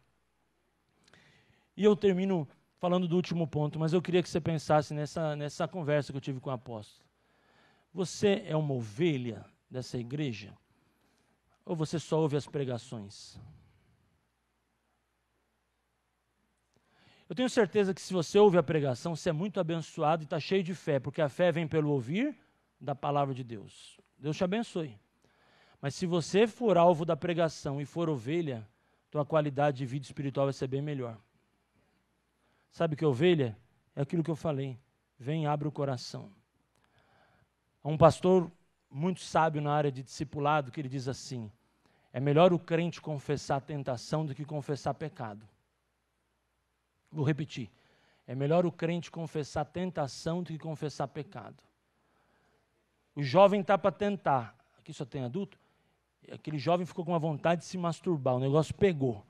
E eu termino falando do último ponto, mas eu queria que você pensasse nessa conversa que eu tive com o apóstolo. Você é uma ovelha dessa igreja? Ou você só ouve as pregações? Eu tenho certeza que se você ouve a pregação, você é muito abençoado e está cheio de fé, porque a fé vem pelo ouvir da palavra de Deus. Deus te abençoe. Mas se você for alvo da pregação e for ovelha, tua qualidade de vida espiritual vai ser bem melhor. Sabe que ovelha? É aquilo que eu falei. Vem e abre o coração. Há um pastor muito sábio na área de discipulado que ele diz assim, é melhor o crente confessar a tentação do que confessar pecado. Vou repetir. É melhor o crente confessar tentação do que confessar pecado. O jovem está para tentar. Aqui só tem adulto. Aquele jovem ficou com uma vontade de se masturbar. O negócio pegou.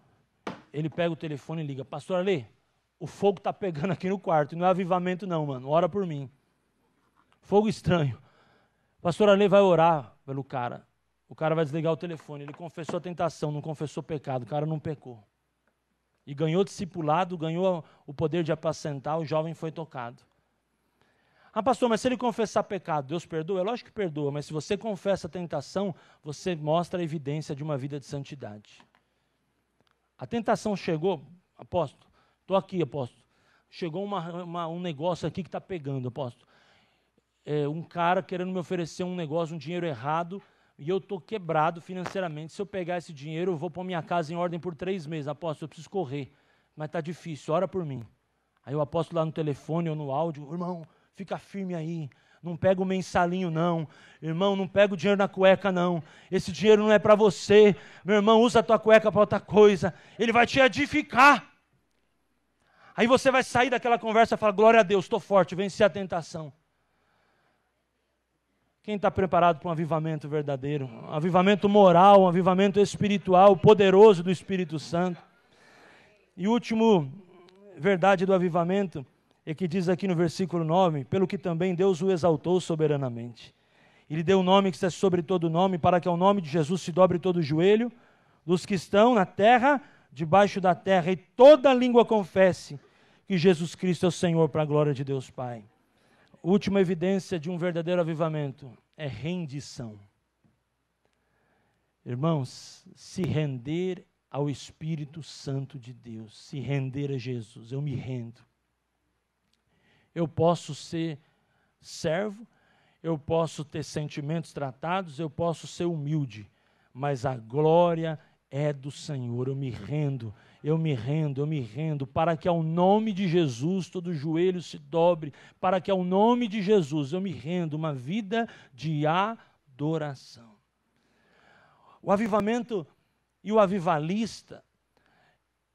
Ele pega o telefone e liga. Pastor Alê, o fogo está pegando aqui no quarto. Não é avivamento não, mano. Ora por mim. Fogo estranho. Pastor Alê vai orar pelo cara. O cara vai desligar o telefone. Ele confessou a tentação, não confessou pecado. O cara não pecou. E ganhou discipulado, ganhou o poder de apacentar, o jovem foi tocado. Ah, pastor, mas se ele confessar pecado, Deus perdoa? É lógico que perdoa, mas se você confessa a tentação, você mostra a evidência de uma vida de santidade. A tentação chegou, apóstolo, estou aqui, apóstolo, chegou um negócio aqui que está pegando, apóstolo. Um cara querendo me oferecer um negócio, um dinheiro errado, e eu estou quebrado financeiramente. Se eu pegar esse dinheiro, eu vou pôr minha casa em ordem por 3 meses. Apóstolo, eu preciso correr, mas está difícil, ora por mim. Aí o apóstolo lá no telefone ou no áudio, irmão, fica firme aí, não pega o mensalinho não, irmão, não pega o dinheiro na cueca não, esse dinheiro não é para você, meu irmão, usa a tua cueca para outra coisa, ele vai te edificar. Aí você vai sair daquela conversa e falar, glória a Deus, estou forte, venci a tentação. Quem está preparado para um avivamento verdadeiro? Um avivamento moral, um avivamento espiritual, poderoso do Espírito Santo. E último verdade do avivamento é que diz aqui no versículo 9, pelo que também Deus o exaltou soberanamente. Ele deu um nome que está sobre todo nome, para que ao nome de Jesus se dobre todo o joelho, dos que estão na terra, debaixo da terra, e toda língua confesse que Jesus Cristo é o Senhor, para a glória de Deus Pai. Última evidência de um verdadeiro avivamento é rendição. Irmãos, se render ao Espírito Santo de Deus, se render a Jesus, eu me rendo. Eu posso ser servo, eu posso ter sentimentos tratados, eu posso ser humilde, mas a glória é do Senhor. Eu me rendo, para que ao nome de Jesus todo joelho se dobre, para que ao nome de Jesus eu me rendo, uma vida de adoração. O avivamento e o avivalista,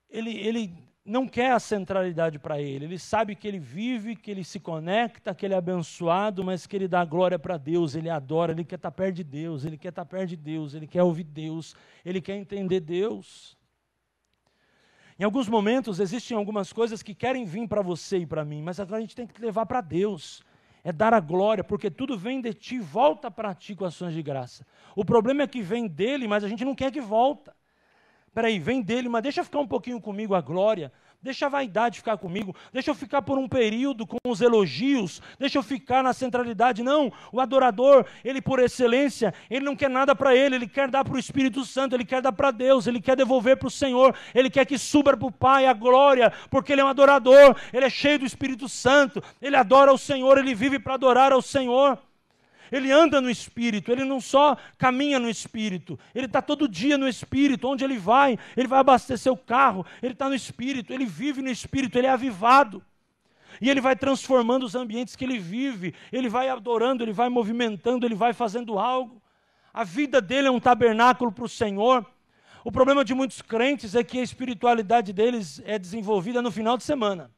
ele não quer a centralidade para ele sabe que ele vive, que ele se conecta, que ele é abençoado, mas que ele dá glória para Deus, ele adora, ele quer estar perto de Deus, ele quer estar perto de Deus, ele quer ouvir Deus, ele quer entender Deus. Em alguns momentos existem algumas coisas que querem vir para você e para mim, mas agora a gente tem que levar para Deus, é dar a glória, porque tudo vem de ti, volta para ti com ações de graça. O problema é que vem dele, mas a gente não quer que volta. Peraí, vem dele, mas deixa ficar um pouquinho comigo a glória, Deixa a vaidade ficar comigo, deixa eu ficar por um período com os elogios, deixa eu ficar na centralidade. Não, o adorador, ele por excelência, ele não quer nada para ele quer dar para o Espírito Santo, ele quer dar para Deus, ele quer devolver para o Senhor, ele quer que suba para o Pai a glória, porque ele é um adorador, ele é cheio do Espírito Santo, ele adora ao Senhor, ele vive para adorar ao Senhor. Ele anda no Espírito, ele não só caminha no Espírito, ele está todo dia no Espírito, onde ele vai abastecer o carro, ele está no Espírito, ele vive no Espírito, ele é avivado. E ele vai transformando os ambientes que ele vive, ele vai adorando, ele vai movimentando, ele vai fazendo algo. A vida dele é um tabernáculo para o Senhor. O problema de muitos crentes é que a espiritualidade deles é desenvolvida no final de semana.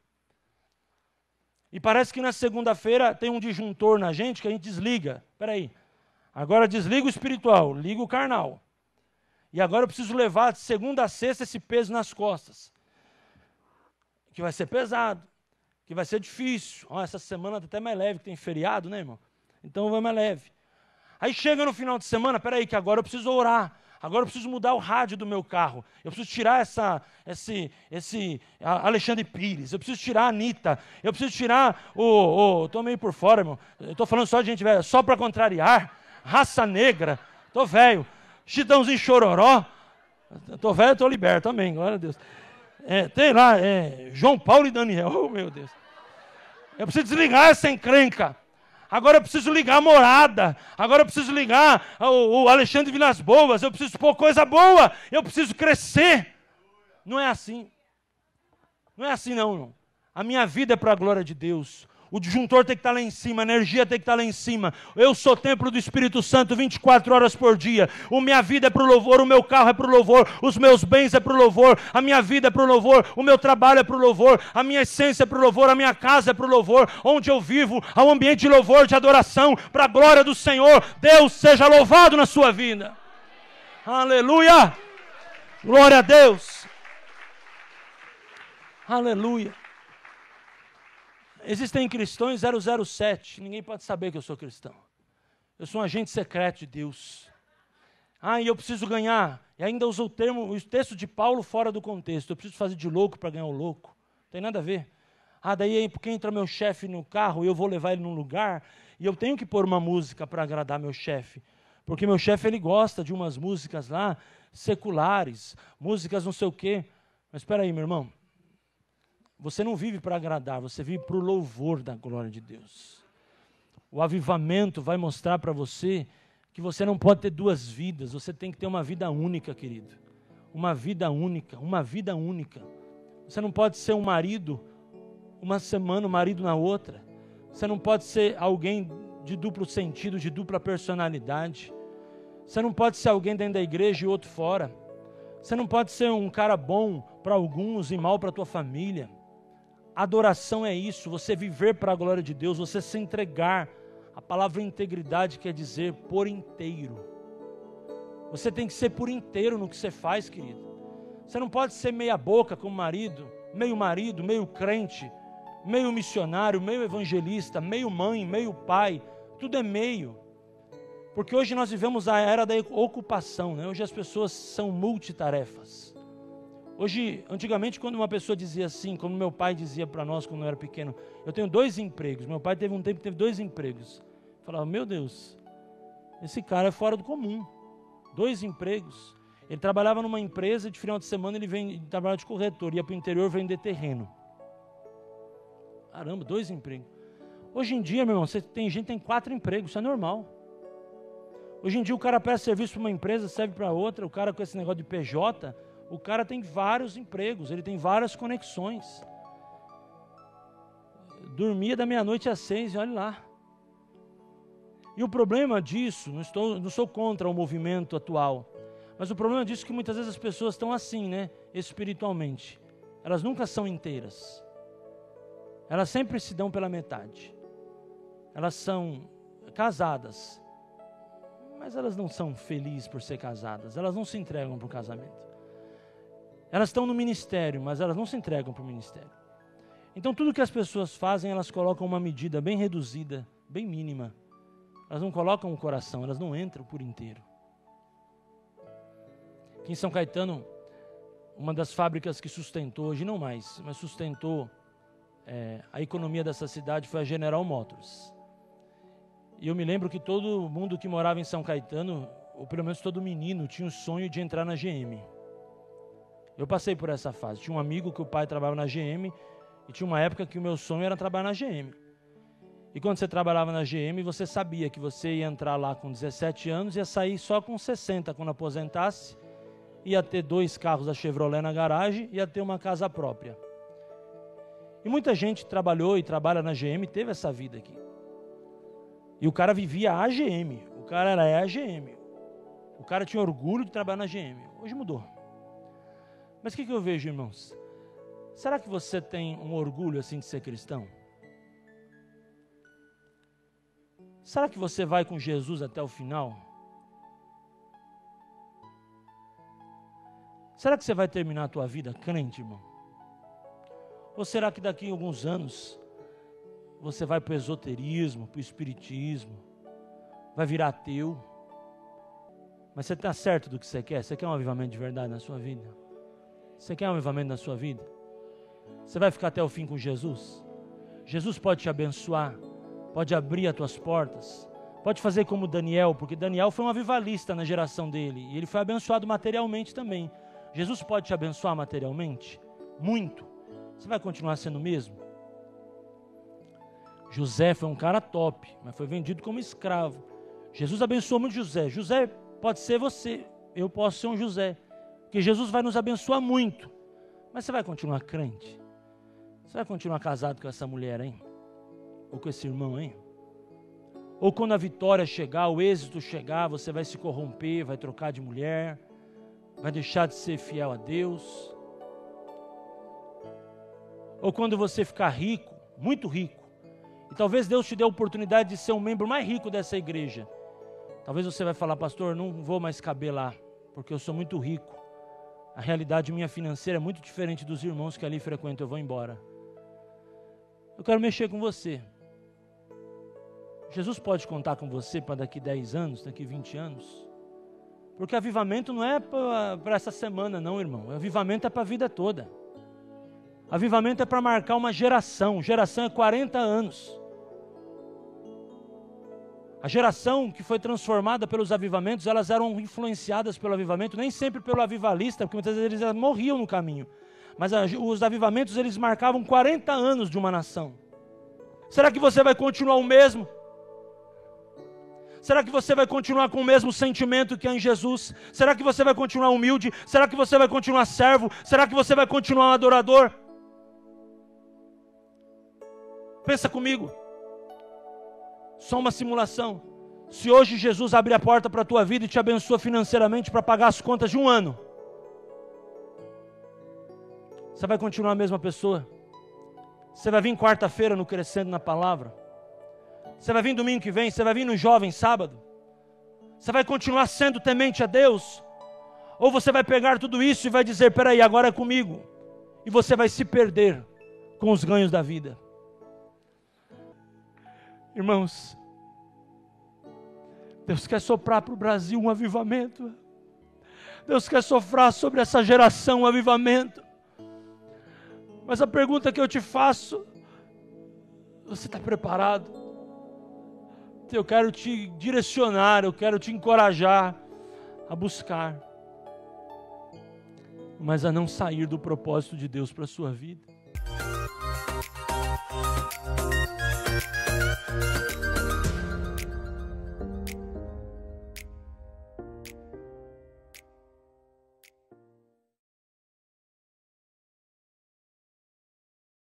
E parece que na segunda-feira tem um disjuntor na gente que a gente desliga. Espera aí, agora desliga o espiritual, liga o carnal. E agora eu preciso levar de segunda a sexta esse peso nas costas. Que vai ser pesado, que vai ser difícil. Essa semana está até mais leve, que tem feriado, né, irmão? Então vai mais leve. Aí chega no final de semana, espera aí, que agora eu preciso orar. Agora eu preciso mudar o rádio do meu carro. Eu preciso tirar esse Alexandre Pires. Eu preciso tirar a Anitta. Eu preciso tirar estou meio por fora, irmão. Estou falando só de gente velha. Só para contrariar. Raça Negra. Estou velho. Chitãozinho Chororó. Estou velho, estou liberto. Amém. Glória a Deus. Tem lá, João Paulo e Daniel. Oh, meu Deus. Eu preciso desligar essa encrenca. Agora eu preciso ligar a Morada, agora eu preciso ligar o Alexandre Vilas Boas, eu preciso pôr coisa boa, eu preciso crescer. Não é assim. Não é assim não, irmão. A minha vida é para a glória de Deus. O disjuntor tem que estar lá em cima, a energia tem que estar lá em cima. Eu sou templo do Espírito Santo 24 horas por dia. A minha vida é para o louvor, o meu carro é para o louvor, os meus bens é para o louvor, a minha vida é para o louvor, o meu trabalho é para o louvor, a minha essência é para o louvor, a minha casa é para o louvor, onde eu vivo, há um ambiente de louvor, de adoração, para a glória do Senhor. Deus seja louvado na sua vida. Aleluia! Glória a Deus! Aleluia! Existem cristãos 007, ninguém pode saber que eu sou cristão. Eu sou um agente secreto de Deus. E eu preciso ganhar. E ainda usa o texto de Paulo fora do contexto. Eu preciso fazer de louco para ganhar o louco. Não tem nada a ver. Daí porque entra meu chefe no carro e eu vou levar ele num lugar e eu tenho que pôr uma música para agradar meu chefe. Porque meu chefe, ele gosta de umas músicas lá, seculares, músicas não sei o quê. Mas espera aí, meu irmão. Você não vive para agradar, você vive para o louvor da glória de Deus. O avivamento vai mostrar para você que você não pode ter duas vidas, você tem que ter uma vida única, querido. Uma vida única, uma vida única. Você não pode ser um marido, uma semana, um marido na outra. Você não pode ser alguém de duplo sentido, de dupla personalidade. Você não pode ser alguém dentro da igreja e outro fora. Você não pode ser um cara bom para alguns e mal para a tua família. Adoração é isso, você viver para a glória de Deus, você se entregar. A palavra integridade quer dizer por inteiro. Você tem que ser por inteiro no que você faz, querido. Você não pode ser meia boca como marido, meio crente, meio missionário, meio evangelista, meio mãe, meio pai. Tudo é meio. Porque hoje nós vivemos a era da ocupação, né? Hoje as pessoas são multitarefas. Hoje, antigamente, quando uma pessoa dizia assim, como meu pai dizia para nós quando eu era pequeno, eu tenho 2 empregos. Meu pai teve um tempo que teve 2 empregos. Eu falava, meu Deus, esse cara é fora do comum. 2 empregos. Ele trabalhava numa empresa, de final de semana ele trabalhava de corretor, ia para o interior vender terreno. Caramba, 2 empregos. Hoje em dia, meu irmão, tem gente que tem 4 empregos, isso é normal. Hoje em dia o cara presta serviço para uma empresa, serve para outra, o cara com esse negócio de PJ... O cara tem vários empregos, ele tem várias conexões. Dormia da meia-noite às 6 e olha lá. E o problema disso, não sou contra o movimento atual, mas o problema disso é que muitas vezes as pessoas estão assim, né, espiritualmente. Elas nunca são inteiras. Elas sempre se dão pela metade. Elas são casadas, mas elas não são felizes por ser casadas. Elas não se entregam para o casamento. Elas estão no ministério, mas elas não se entregam para o ministério. Então tudo que as pessoas fazem, elas colocam uma medida bem reduzida, bem mínima. Elas não colocam o coração, elas não entram por inteiro. Aqui em São Caetano, uma das fábricas que sustentou, hoje não mais, mas sustentou a economia dessa cidade foi a General Motors. E eu me lembro que todo mundo que morava em São Caetano, ou pelo menos todo menino, tinha o sonho de entrar na GM. Eu passei por essa fase. Tinha um amigo que o pai trabalhava na GM e tinha uma época que o meu sonho era trabalhar na GM. E quando você trabalhava na GM, você sabia que você ia entrar lá com 17 anos e ia sair só com 60 quando aposentasse, ia ter 2 carros da Chevrolet na garagem, ia ter uma casa própria. E muita gente trabalhou e trabalha na GM e teve essa vida aqui. E o cara vivia a GM, o cara era a GM. O cara tinha orgulho de trabalhar na GM. Hoje mudou. Mas o que eu vejo, irmãos? Será que você tem um orgulho assim de ser cristão? Será que você vai com Jesus até o final? Será que você vai terminar a tua vida crente, irmão? Ou será que daqui a alguns anos você vai para o esoterismo, para o espiritismo, vai virar ateu? Mas você está certo do que você quer? Você quer um avivamento de verdade na sua vida? Você quer um avivamento na sua vida? Você vai ficar até o fim com Jesus? Jesus pode te abençoar, pode abrir as tuas portas, pode fazer como Daniel, porque Daniel foi um avivalista na geração dele, e ele foi abençoado materialmente também. Jesus pode te abençoar materialmente? Muito. Você vai continuar sendo o mesmo? José foi um cara top, mas foi vendido como escravo. Jesus abençoou muito José. José pode ser você, eu posso ser um José, porque Jesus vai nos abençoar muito. Mas você vai continuar crente? Você vai continuar casado com essa mulher, hein? Ou com esse irmão, hein? Ou quando a vitória chegar, o êxito chegar, você vai se corromper, vai trocar de mulher, vai deixar de ser fiel a Deus? Ou quando você ficar rico, muito rico, e talvez Deus te dê a oportunidade de ser um membro mais rico dessa igreja, talvez você vai falar: pastor, não vou mais caber lá, porque eu sou muito rico. A realidade minha financeira é muito diferente dos irmãos que ali frequentam, eu vou embora. Eu quero mexer com você. Jesus pode contar com você para daqui 10 anos, daqui 20 anos? Porque avivamento não é para essa semana não, irmão. Avivamento é para a vida toda. Avivamento é para marcar uma geração. Geração é 40 anos. A geração que foi transformada pelos avivamentos, elas eram influenciadas pelo avivamento, nem sempre pelo avivalista, porque muitas vezes eles morriam no caminho. Mas os avivamentos, eles marcavam 40 anos de uma nação. Será que você vai continuar o mesmo? Será que você vai continuar com o mesmo sentimento que é em Jesus? Será que você vai continuar humilde? Será que você vai continuar servo? Será que você vai continuar um adorador? Pensa comigo. Só uma simulação. Se hoje Jesus abrir a porta para a tua vida e te abençoa financeiramente para pagar as contas de um ano, você vai continuar a mesma pessoa? Você vai vir quarta-feira no Crescendo na Palavra? Você vai vir domingo que vem? Você vai vir no Jovem sábado? Você vai continuar sendo temente a Deus? Ou você vai pegar tudo isso e vai dizer: peraí, agora é comigo? E você vai se perder com os ganhos da vida. Irmãos, Deus quer soprar para o Brasil um avivamento. Deus quer soprar sobre essa geração um avivamento. Mas a pergunta que eu te faço: você está preparado? Eu quero te direcionar, eu quero te encorajar a buscar, mas a não sair do propósito de Deus para a sua vida.